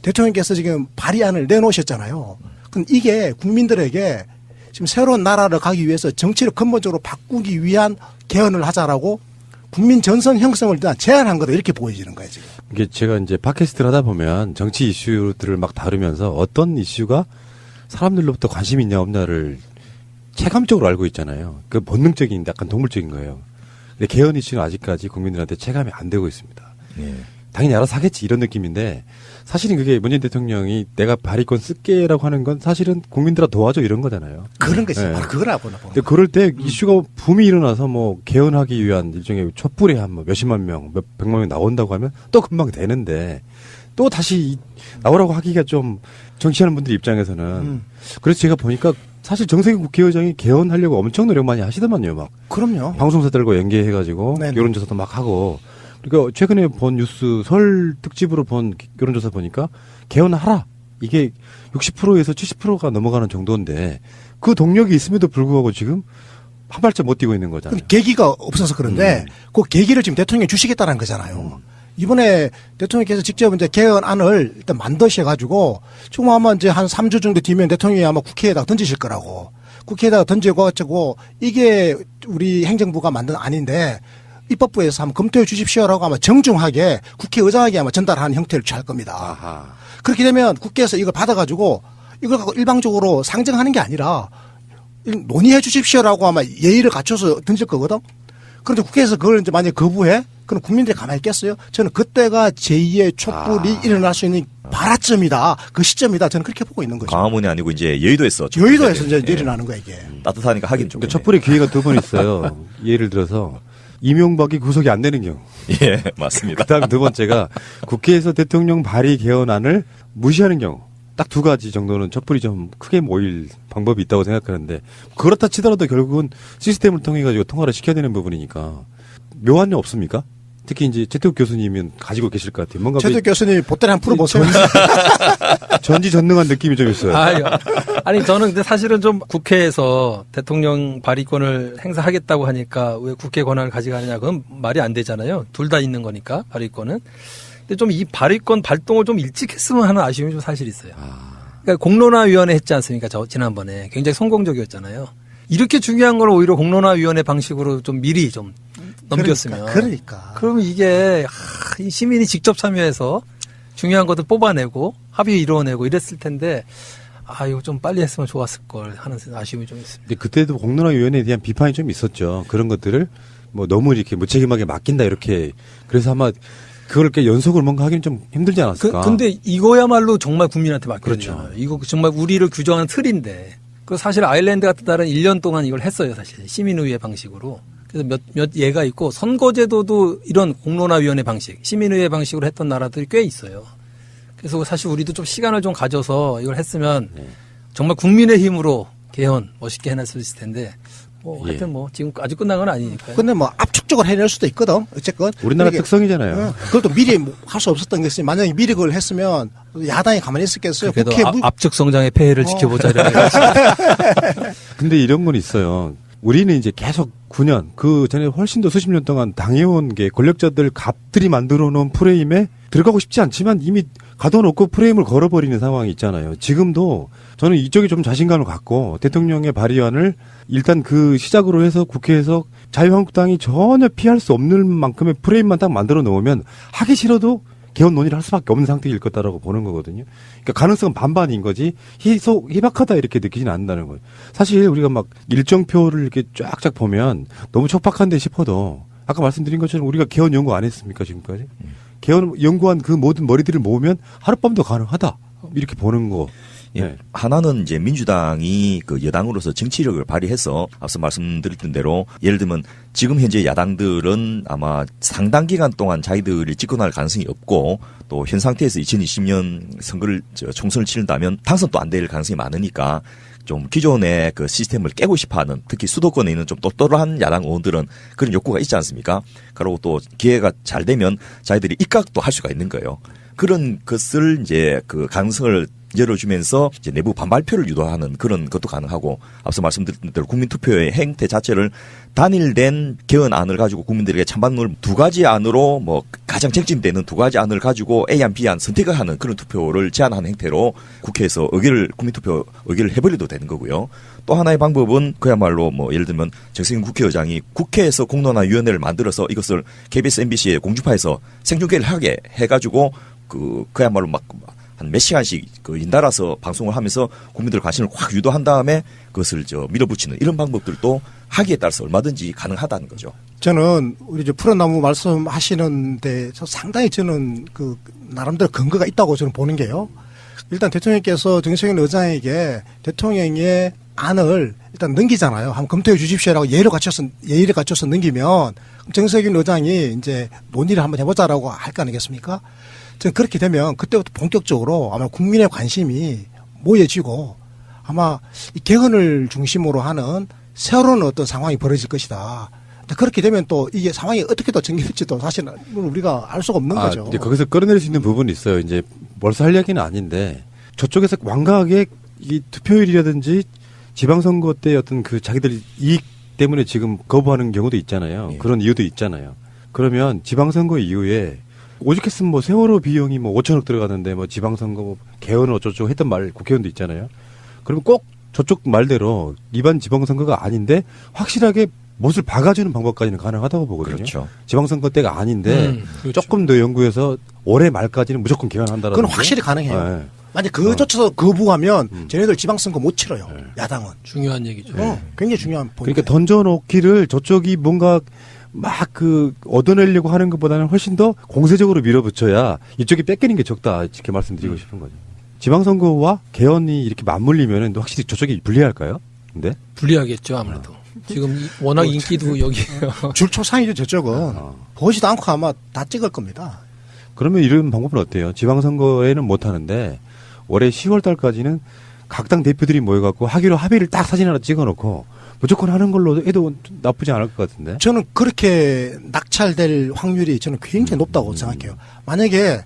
대통령께서 지금 발의안을 내놓으셨잖아요. 그럼 이게 국민들에게 지금 새로운 나라를 가기 위해서 정치를 근본적으로 바꾸기 위한 개헌을 하자라고 국민 전선 형성을 일단 제안한 거다 이렇게 보여지는 거예요 지금. 이게 제가 이제 팟캐스트를 하다 보면 정치 이슈들을 막 다루면서 어떤 이슈가 사람들로부터 관심이 있냐 없냐를 체감적으로 알고 있잖아요. 그 본능적인 약간 동물적인 거예요. 근데 개헌 이슈는 아직까지 국민들한테 체감이 안 되고 있습니다. 네. 당연히 알아서 하겠지 이런 느낌인데 사실은 그게 문재인 대통령이 내가 발의권 쓸게라고 하는 건 사실은 국민들아 도와줘 이런 거잖아요. 그런 거지. 네. 바로 그거라고 나 근데 그럴 때 이슈가 붐이 일어나서 뭐 개헌하기 위한 일종의 촛불에 한 뭐 몇십만 명, 몇 백만 명 나온다고 하면 또 금방 되는데 또 다시 나오라고 하기가 좀 정치하는 분들 입장에서는 그래서 제가 보니까 사실 정세균 국회의장이 개헌하려고 엄청 노력 많이 하시더만요. 막 그럼요. 방송사들과 연계해가지고 네네. 여론조사도 막 하고 그러니까 최근에 본 뉴스 설 특집으로 본 여론조사 보니까 개헌하라 이게 60%에서 70%가 넘어가는 정도인데 그 동력이 있음에도 불구하고 지금 한 발짝 못 뛰고 있는 거잖아요. 계기가 없어서 그런데 그 계기를 지금 대통령이 주시겠다는 거잖아요. 이번에 대통령께서 직접 이제 개헌안을 일단 만드셔가지고 지금 아마 이제 한 3주 정도 뒤면 대통령이 아마 국회에다 던지실 거라고. 국회에다가 던지고 이게 우리 행정부가 만든 안인데 입법부에서 한번 검토해 주십시오라고 아마 정중하게 국회의장에게 아마 전달하는 형태를 취할 겁니다. 아하. 그렇게 되면 국회에서 이걸 받아가지고 이걸 갖고 일방적으로 상정하는 게 아니라 논의해 주십시오라고 아마 예의를 갖춰서 던질 거거든. 그런데 국회에서 그걸 이제 만약에 거부해? 그럼 국민들이 가만히 있겠어요? 저는 그때가 제2의 촛불이 일어날 수 있는 발화점이다. 그 시점이다. 저는 그렇게 보고 있는 거죠. 광화문이 아니고 이제 여의도에서. 여의도에서 이제 일어나는 거야, 이게. 따뜻하니까 하긴 좀. 그러니까 촛불의 기회가 두 번 있어요. 예를 들어서 이명박이 구속이 안 되는 경우. 예, 맞습니다. 그다음 두 번째가 국회에서 대통령 발의 개헌안을 무시하는 경우. 딱 두 가지 정도는 촛불이 좀 크게 모일 방법이 있다고 생각하는데 그렇다 치더라도 결국은 시스템을 통해 가지고 통과를 시켜야 되는 부분이니까 묘한 일 없습니까? 특히 이제 최태욱 교수님은 가지고 계실 것 같아요. 뭔가 최태욱 교수님 보따리 한번 풀어보세요. 전지전능한 느낌이 좀 있어요. 아니 저는 근데 사실은 좀 국회에서 대통령 발의권을 행사하겠다고 하니까 왜 국회 권한을 가져가느냐 그건 말이 안 되잖아요. 둘 다 있는 거니까 발의권은. 근데 좀 이 발의권 발동을 좀 일찍 했으면 하는 아쉬움이 좀 사실 있어요. 그러니까 공론화위원회 했지 않습니까? 지난번에 굉장히 성공적이었잖아요. 이렇게 중요한 걸 오히려 공론화위원회 방식으로 좀 미리 좀 넘겼으면. 그러니까. 그러면 이게 이 시민이 직접 참여해서 중요한 것들 뽑아내고 합의 이루어내고 이랬을 텐데 이거 좀 빨리 했으면 좋았을 걸 하는 아쉬움이 좀 있습니다. 근데 그때도 공론화위원회에 대한 비판이 좀 있었죠. 그런 것들을 뭐 너무 이렇게 무책임하게 맡긴다 이렇게. 그래서 아마 그걸 이렇게 연속을 뭔가 하기는 좀 힘들지 않았을까. 근데 이거야말로 정말 국민한테 맡겼잖아요. 그렇죠. 이거 정말 우리를 규정하는 틀인데. 그 사실 아일랜드 같은 나라는 1년 동안 이걸 했어요, 사실. 시민의회 방식으로. 그래서 몇 예가 있고 선거제도도 이런 공론화위원회 방식, 시민의회 방식으로 했던 나라들이 꽤 있어요. 그래서 사실 우리도 좀 시간을 좀 가져서 이걸 했으면 정말 국민의 힘으로 개헌 멋있게 해낼 수 있을 텐데 하여튼 지금 아직 끝난 건 아니니까요. 근데 압축적으로 해낼 수도 있거든. 어쨌건. 우리나라 특성이잖아요. 그것도 미리 할 수 없었던 게 있으니 만약에 미리 그걸 했으면 야당이 가만히 있었겠어요. 그래도 압축 성장의 폐해를 지켜보자. 근데 이런 건 있어요. 우리는 이제 계속 9년, 그 전에 훨씬 더 수십 년 동안 당해온 게 권력자들 갑들이 만들어 놓은 프레임에 들어가고 싶지 않지만 이미 가둬놓고 프레임을 걸어버리는 상황이 있잖아요. 지금도 저는 이쪽에 좀 자신감을 갖고 대통령의 발의안을 일단 그 시작으로 해서 국회에서 자유한국당이 전혀 피할 수 없는 만큼의 프레임만 딱 만들어 놓으면 하기 싫어도 개헌 논의를 할 수밖에 없는 상태일 거다라고 보는 거거든요. 그러니까 가능성은 반반인 거지 희박하다 이렇게 느끼지는 않는다는 거예요. 사실 우리가 막 일정표를 이렇게 쫙쫙 보면 너무 촉박한데 싶어도 아까 말씀드린 것처럼 우리가 개헌 연구 안 했습니까 지금까지? 개헌 연구한 그 모든 머리들을 모으면 하룻밤도 가능하다 이렇게 보는 거. 예. 하나는 이제 민주당이 그 여당으로서 정치력을 발휘해서 앞서 말씀드렸던 대로 예를 들면 지금 현재 야당들은 아마 상당 기간 동안 자기들이 집권할 가능성이 없고 또 현 상태에서 2020년 선거를 총선을 치른다면 당선도 안 될 가능성이 많으니까 좀 기존의 그 시스템을 깨고 싶어하는 특히 수도권에 있는 좀 똘똘한 야당 의원들은 그런 욕구가 있지 않습니까? 그리고 또 기회가 잘 되면 자기들이 입각도 할 수가 있는 거예요. 그런 것을 이제 그 가능성을 열어주면서 이제 내부 반발표를 유도하는 그런 것도 가능하고 앞서 말씀드렸던 대로 국민투표의 행태 자체를 단일된 개헌안을 가지고 국민들에게 찬반을 두 가지 안으로 가장 쟁점되는 두 가지 안을 가지고 A안 B안 선택을 하는 그런 투표를 제한하는 행태로 국회에서 국민투표 의결을 해버려도 되는 거고요. 또 하나의 방법은 그야말로 예를 들면 정세균 국회의장이 국회에서 공론화위원회를 만들어서 이것을 KBS, MBC에 공중파에서 생중계를 하게 해가지고 그야말로 한 몇 시간씩 잇달아서 방송을 하면서 국민들 관심을 확 유도한 다음에 그것을 밀어붙이는 이런 방법들도 하기에 따라서 얼마든지 가능하다는 거죠. 저는 우리 푸른나무 말씀하시는데 상당히 저는 나름대로 근거가 있다고 저는 보는 게요. 일단 대통령께서 정세균 의장에게 대통령의 안을 일단 넘기잖아요. 한번 검토해 주십시오라고 예의를 갖춰서 넘기면 정세균 의장이 이제 논의를 한번 해보자라고 할 거 아니겠습니까? 저는 그렇게 되면 그때부터 본격적으로 아마 국민의 관심이 모여지고 아마 이 개헌을 중심으로 하는 새로운 어떤 상황이 벌어질 것이다. 그렇게 되면 또 이게 상황이 어떻게 더 전개될지도 사실은 우리가 알 수가 없는 거죠. 이제 거기서 끌어낼 수 있는 부분이 있어요. 이제 벌써 할 얘기는 아닌데 저쪽에서 완강하게 이 투표율이라든지 지방선거 때 어떤 자기들 이익 때문에 지금 거부하는 경우도 있잖아요. 그런 이유도 있잖아요. 그러면 지방선거 이후에 오죽했으면 뭐 세월호 비용이 뭐 5천억 들어가는데 뭐 지방선거 뭐 개헌을 어쩌고 했던 말 국회의원도 있잖아요. 그러면 꼭 저쪽 말대로 일반 지방선거가 아닌데 확실하게 못을 박아주는 방법까지는 가능하다고 보거든요. 그렇죠. 지방선거 때가 아닌데 그렇죠. 조금 더 연구해서 올해 말까지는 무조건 개헌한다라는. 그건 확실히 가능해요. 네. 만약 그조차도 거부하면 쟤네들 지방선거 못 치러요. 야당은. 중요한 얘기죠. 굉장히 중요한 포인트. 그러니까 던져놓기를 저쪽이 뭔가 막 얻어내려고 하는 것보다는 훨씬 더 공세적으로 밀어붙여야 이쪽이 뺏기는 게 적다. 이렇게 말씀드리고 싶은 거죠. 지방선거와 개헌이 이렇게 맞물리면 확실히 저쪽이 불리할까요? 근데? 불리하겠죠, 아무래도. 지금 워낙 인기도 여기에요. 줄초상이죠, 저쪽은. 보지도 않고 아마 다 찍을 겁니다. 그러면 이런 방법은 어때요? 지방선거에는 못하는데 올해 10월 달까지는 각 당 대표들이 모여갖고 하기로 합의를 딱 사진 하나 찍어놓고 무조건 하는 걸로 해도 나쁘지 않을 것 같은데? 저는 그렇게 낙찰될 확률이 저는 굉장히 높다고 생각해요. 만약에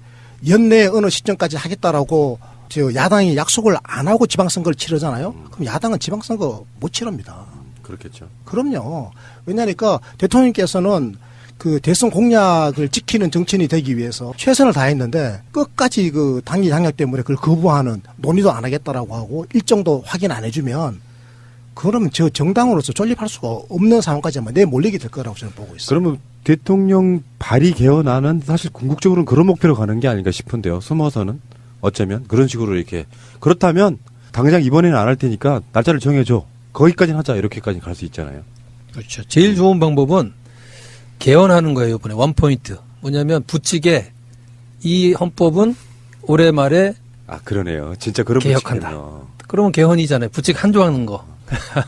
연내 어느 시점까지 하겠다라고 저 야당이 약속을 안 하고 지방선거를 치르잖아요. 그럼 야당은 지방선거 못 치릅니다. 그렇겠죠. 그럼요. 왜냐니까 대통령께서는 그 대선 공약을 지키는 정치인이 되기 위해서 최선을 다했는데 끝까지 그 당기 장약 때문에 그걸 거부하는 논의도 안 하겠다라고 하고 일정도 확인 안 해주면 그러면 저 정당으로서 존립할 수가 없는 상황까지 아마 내몰리게 될 거라고 저는 보고 있어요. 그러면 대통령 발의 개헌안은 사실 궁극적으로는 그런 목표로 가는 게 아닌가 싶은데요. 숨어서는 어쩌면 그런 식으로 이렇게 그렇다면 당장 이번에는 안 할 테니까 날짜를 정해줘. 거기까지는 하자 이렇게까지 갈 수 있잖아요. 그렇죠. 제일 좋은 방법은 개헌하는 거예요. 이번에 원포인트. 뭐냐면 붙이게 이 헌법은 올해 말에 그러네요. 진짜 그런 개혁한다. 붙이겠네요. 그러면 개헌이잖아요. 붙이게 한 조 하는 거.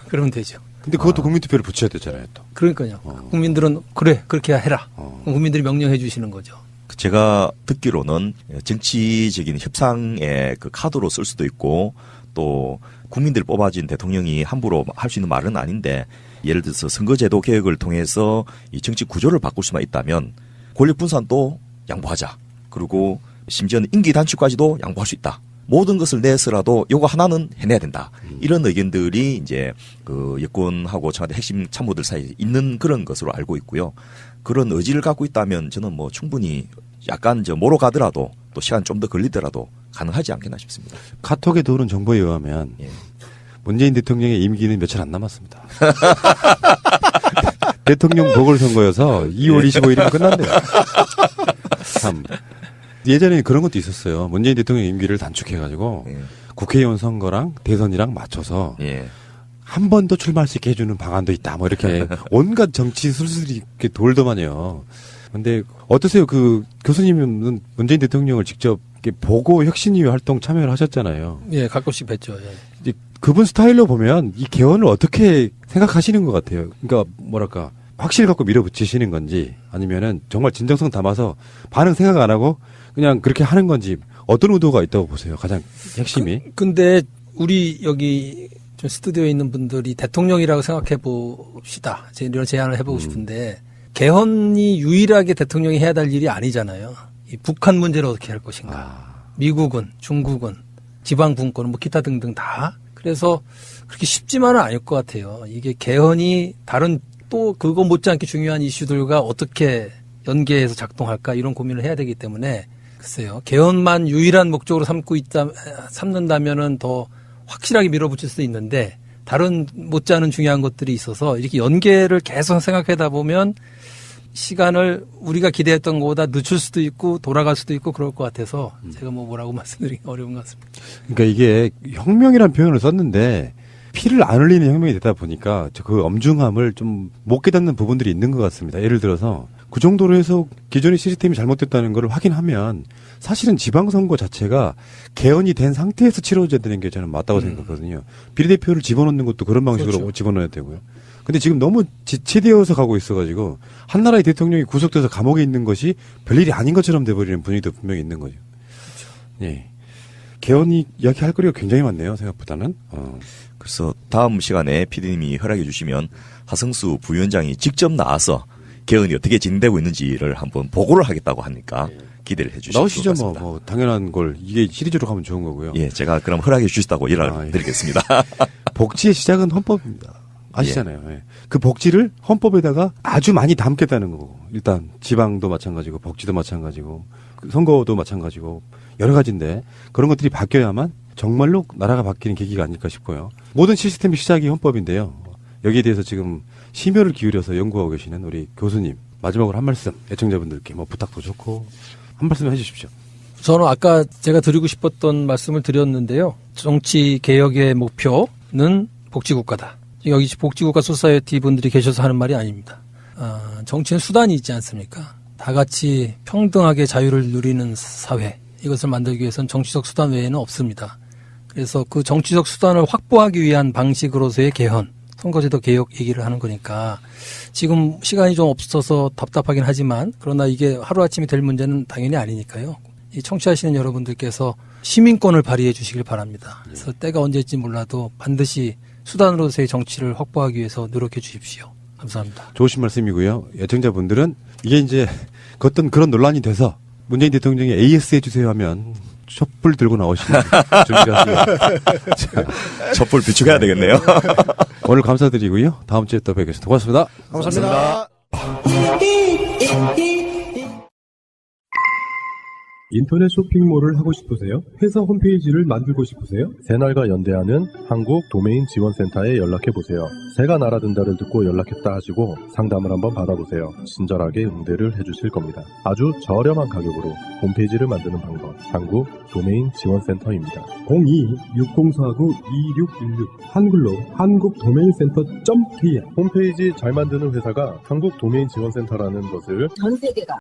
그러면 되죠. 근데 그것도 국민투표를 붙여야 되잖아요. 또. 그러니까요. 국민들은 그래 그렇게 해라. 국민들이 명령해 주시는 거죠. 제가 듣기로는 정치적인 협상의 그 카드로 쓸 수도 있고 또 국민들 뽑아진 대통령이 함부로 할 수 있는 말은 아닌데 예를 들어서 선거제도 개혁을 통해서 이 정치 구조를 바꿀 수만 있다면 권력 분산도 양보하자. 그리고 심지어는 임기 단축까지도 양보할 수 있다. 모든 것을 내서라도 요거 하나는 해내야 된다. 이런 의견들이 이제 그 여권하고 청와대 핵심 참모들 사이에 있는 그런 것으로 알고 있고요. 그런 의지를 갖고 있다면 저는 뭐 충분히 약간 뭐로 가더라도 또 시간 좀 더 걸리더라도 가능하지 않겠나 싶습니다. 카톡에 도는 정보에 의하면 문재인 대통령의 임기는 며칠 안 남았습니다. 대통령 보궐선거여서 2월 25일이면 끝난대요. 참. 예전에는 그런 것도 있었어요. 문재인 대통령 임기를 단축해가지고 국회의원 선거랑 대선이랑 맞춰서 한 번 더 출마할 수 있게 해주는 방안도 있다. 뭐 이렇게 온갖 정치 술술이 이렇게 돌더만요. 근데 어떠세요? 그 교수님은 문재인 대통령을 직접 이렇게 보고 혁신위회 활동 참여를 하셨잖아요. 예, 가끔씩 뵀죠. 예. 이제 그분 스타일로 보면 이 개헌을 어떻게 생각하시는 것 같아요? 그러니까 뭐랄까 확실히 갖고 밀어붙이시는 건지 아니면은 정말 진정성 담아서 반응 생각 안 하고 그냥 그렇게 하는 건지 어떤 의도가 있다고 보세요? 가장 핵심이. 근데 우리 여기 좀 스튜디오에 있는 분들이 대통령이라고 생각해 봅시다. 이런 제안을 해보고 싶은데 개헌이 유일하게 대통령이 해야 될 일이 아니잖아요. 이 북한 문제를 어떻게 할 것인가. 미국은, 중국은, 지방 분권은 뭐 기타 등등 다. 그래서 그렇게 쉽지만은 않을 것 같아요. 이게 개헌이 다른 또 그거 못지않게 중요한 이슈들과 어떻게 연계해서 작동할까 이런 고민을 해야 되기 때문에 글쎄요. 개헌만 유일한 목적으로 삼는다면은 더 확실하게 밀어붙일 수 있는데 다른 못지않은 중요한 것들이 있어서 이렇게 연계를 계속 생각하다 보면 시간을 우리가 기대했던 것보다 늦출 수도 있고 돌아갈 수도 있고 그럴 것 같아서 제가 뭐라고 말씀드리기 어려운 것 같습니다. 그러니까 이게 혁명이라는 표현을 썼는데 피를 안 흘리는 혁명이 되다 보니까 그 엄중함을 좀 못 깨닫는 부분들이 있는 것 같습니다. 예를 들어서 그 정도로 해서 기존의 시스템이 잘못됐다는 걸 확인하면 사실은 지방선거 자체가 개헌이 된 상태에서 치러져야 되는 게 저는 맞다고 생각하거든요. 비례대표를 집어넣는 것도 그런 방식으로 그렇죠. 집어넣어야 되고요. 근데 지금 너무 지체되어서 가고 있어가지고 한 나라의 대통령이 구속돼서 감옥에 있는 것이 별일이 아닌 것처럼 돼버리는 분위기도 분명히 있는 거죠. 그렇죠. 예. 개헌이 이야기할 거리가 굉장히 많네요. 생각보다는. 그래서 다음 시간에 PD님이 허락해 주시면 하성수 부위원장이 직접 나와서 개헌이 어떻게 진행되고 있는지를 한번 보고를 하겠다고 하니까 기대를 해 주시면 나오시죠. 좋을 것 같습니다. 뭐 당연한 걸 이게 시리즈로 가면 좋은 거고요. 예, 제가 그럼 허락해 주시다고 연락을 드리겠습니다. 복지의 시작은 헌법입니다. 아시잖아요. 예. 그 복지를 헌법에다가 아주 많이 담겠다는 거고. 일단 지방도 마찬가지고 복지도 마찬가지고 선거도 마찬가지고 여러 가지인데 그런 것들이 바뀌어야만 정말로 나라가 바뀌는 계기가 아닐까 싶고요. 모든 시스템의 시작이 헌법인데요. 여기에 대해서 지금 심혈을 기울여서 연구하고 계시는 우리 교수님 마지막으로 한 말씀 애청자분들께 뭐 부탁도 좋고 한 말씀 해주십시오. 저는 아까 제가 드리고 싶었던 말씀을 드렸는데요. 정치 개혁의 목표는 복지국가다. 여기 복지국가 소사이어티 분들이 계셔서 하는 말이 아닙니다. 정치는 수단이 있지 않습니까? 다 같이 평등하게 자유를 누리는 사회, 이것을 만들기 위해서는 정치적 수단 외에는 없습니다. 그래서 그 정치적 수단을 확보하기 위한 방식으로서의 개헌, 선거제도 개혁 얘기를 하는 거니까 지금 시간이 좀 없어서 답답하긴 하지만 그러나 이게 하루아침에 될 문제는 당연히 아니니까요. 이 청취하시는 여러분들께서 시민권을 발휘해 주시길 바랍니다. 그래서 때가 언제일지 몰라도 반드시 수단으로서의 정치를 확보하기 위해서 노력해 주십시오. 감사합니다. 좋으신 말씀이고요. 애청자분들은 이게 이제 어떤 그런 논란이 돼서 문재인 대통령이 AS 해주세요 하면 촛불 들고 나오시는 준비가 하시고 촛불 비축해야 되겠네요. 오늘 감사드리고요. 다음 주에 또 뵙겠습니다. 고맙습니다. 감사합니다. 인터넷 쇼핑몰을 하고 싶으세요? 회사 홈페이지를 만들고 싶으세요? 새날과 연대하는 한국 도메인 지원센터에 연락해보세요. 새가 날아든다를 듣고 연락했다 하시고 상담을 한번 받아보세요. 친절하게 응대를 해주실 겁니다. 아주 저렴한 가격으로 홈페이지를 만드는 방법, 한국 도메인 지원센터입니다. 02-604-2616 한글로 한국도메인센터.kr 홈페이지 잘 만드는 회사가 한국 도메인 지원센터라는 것을 전 세계가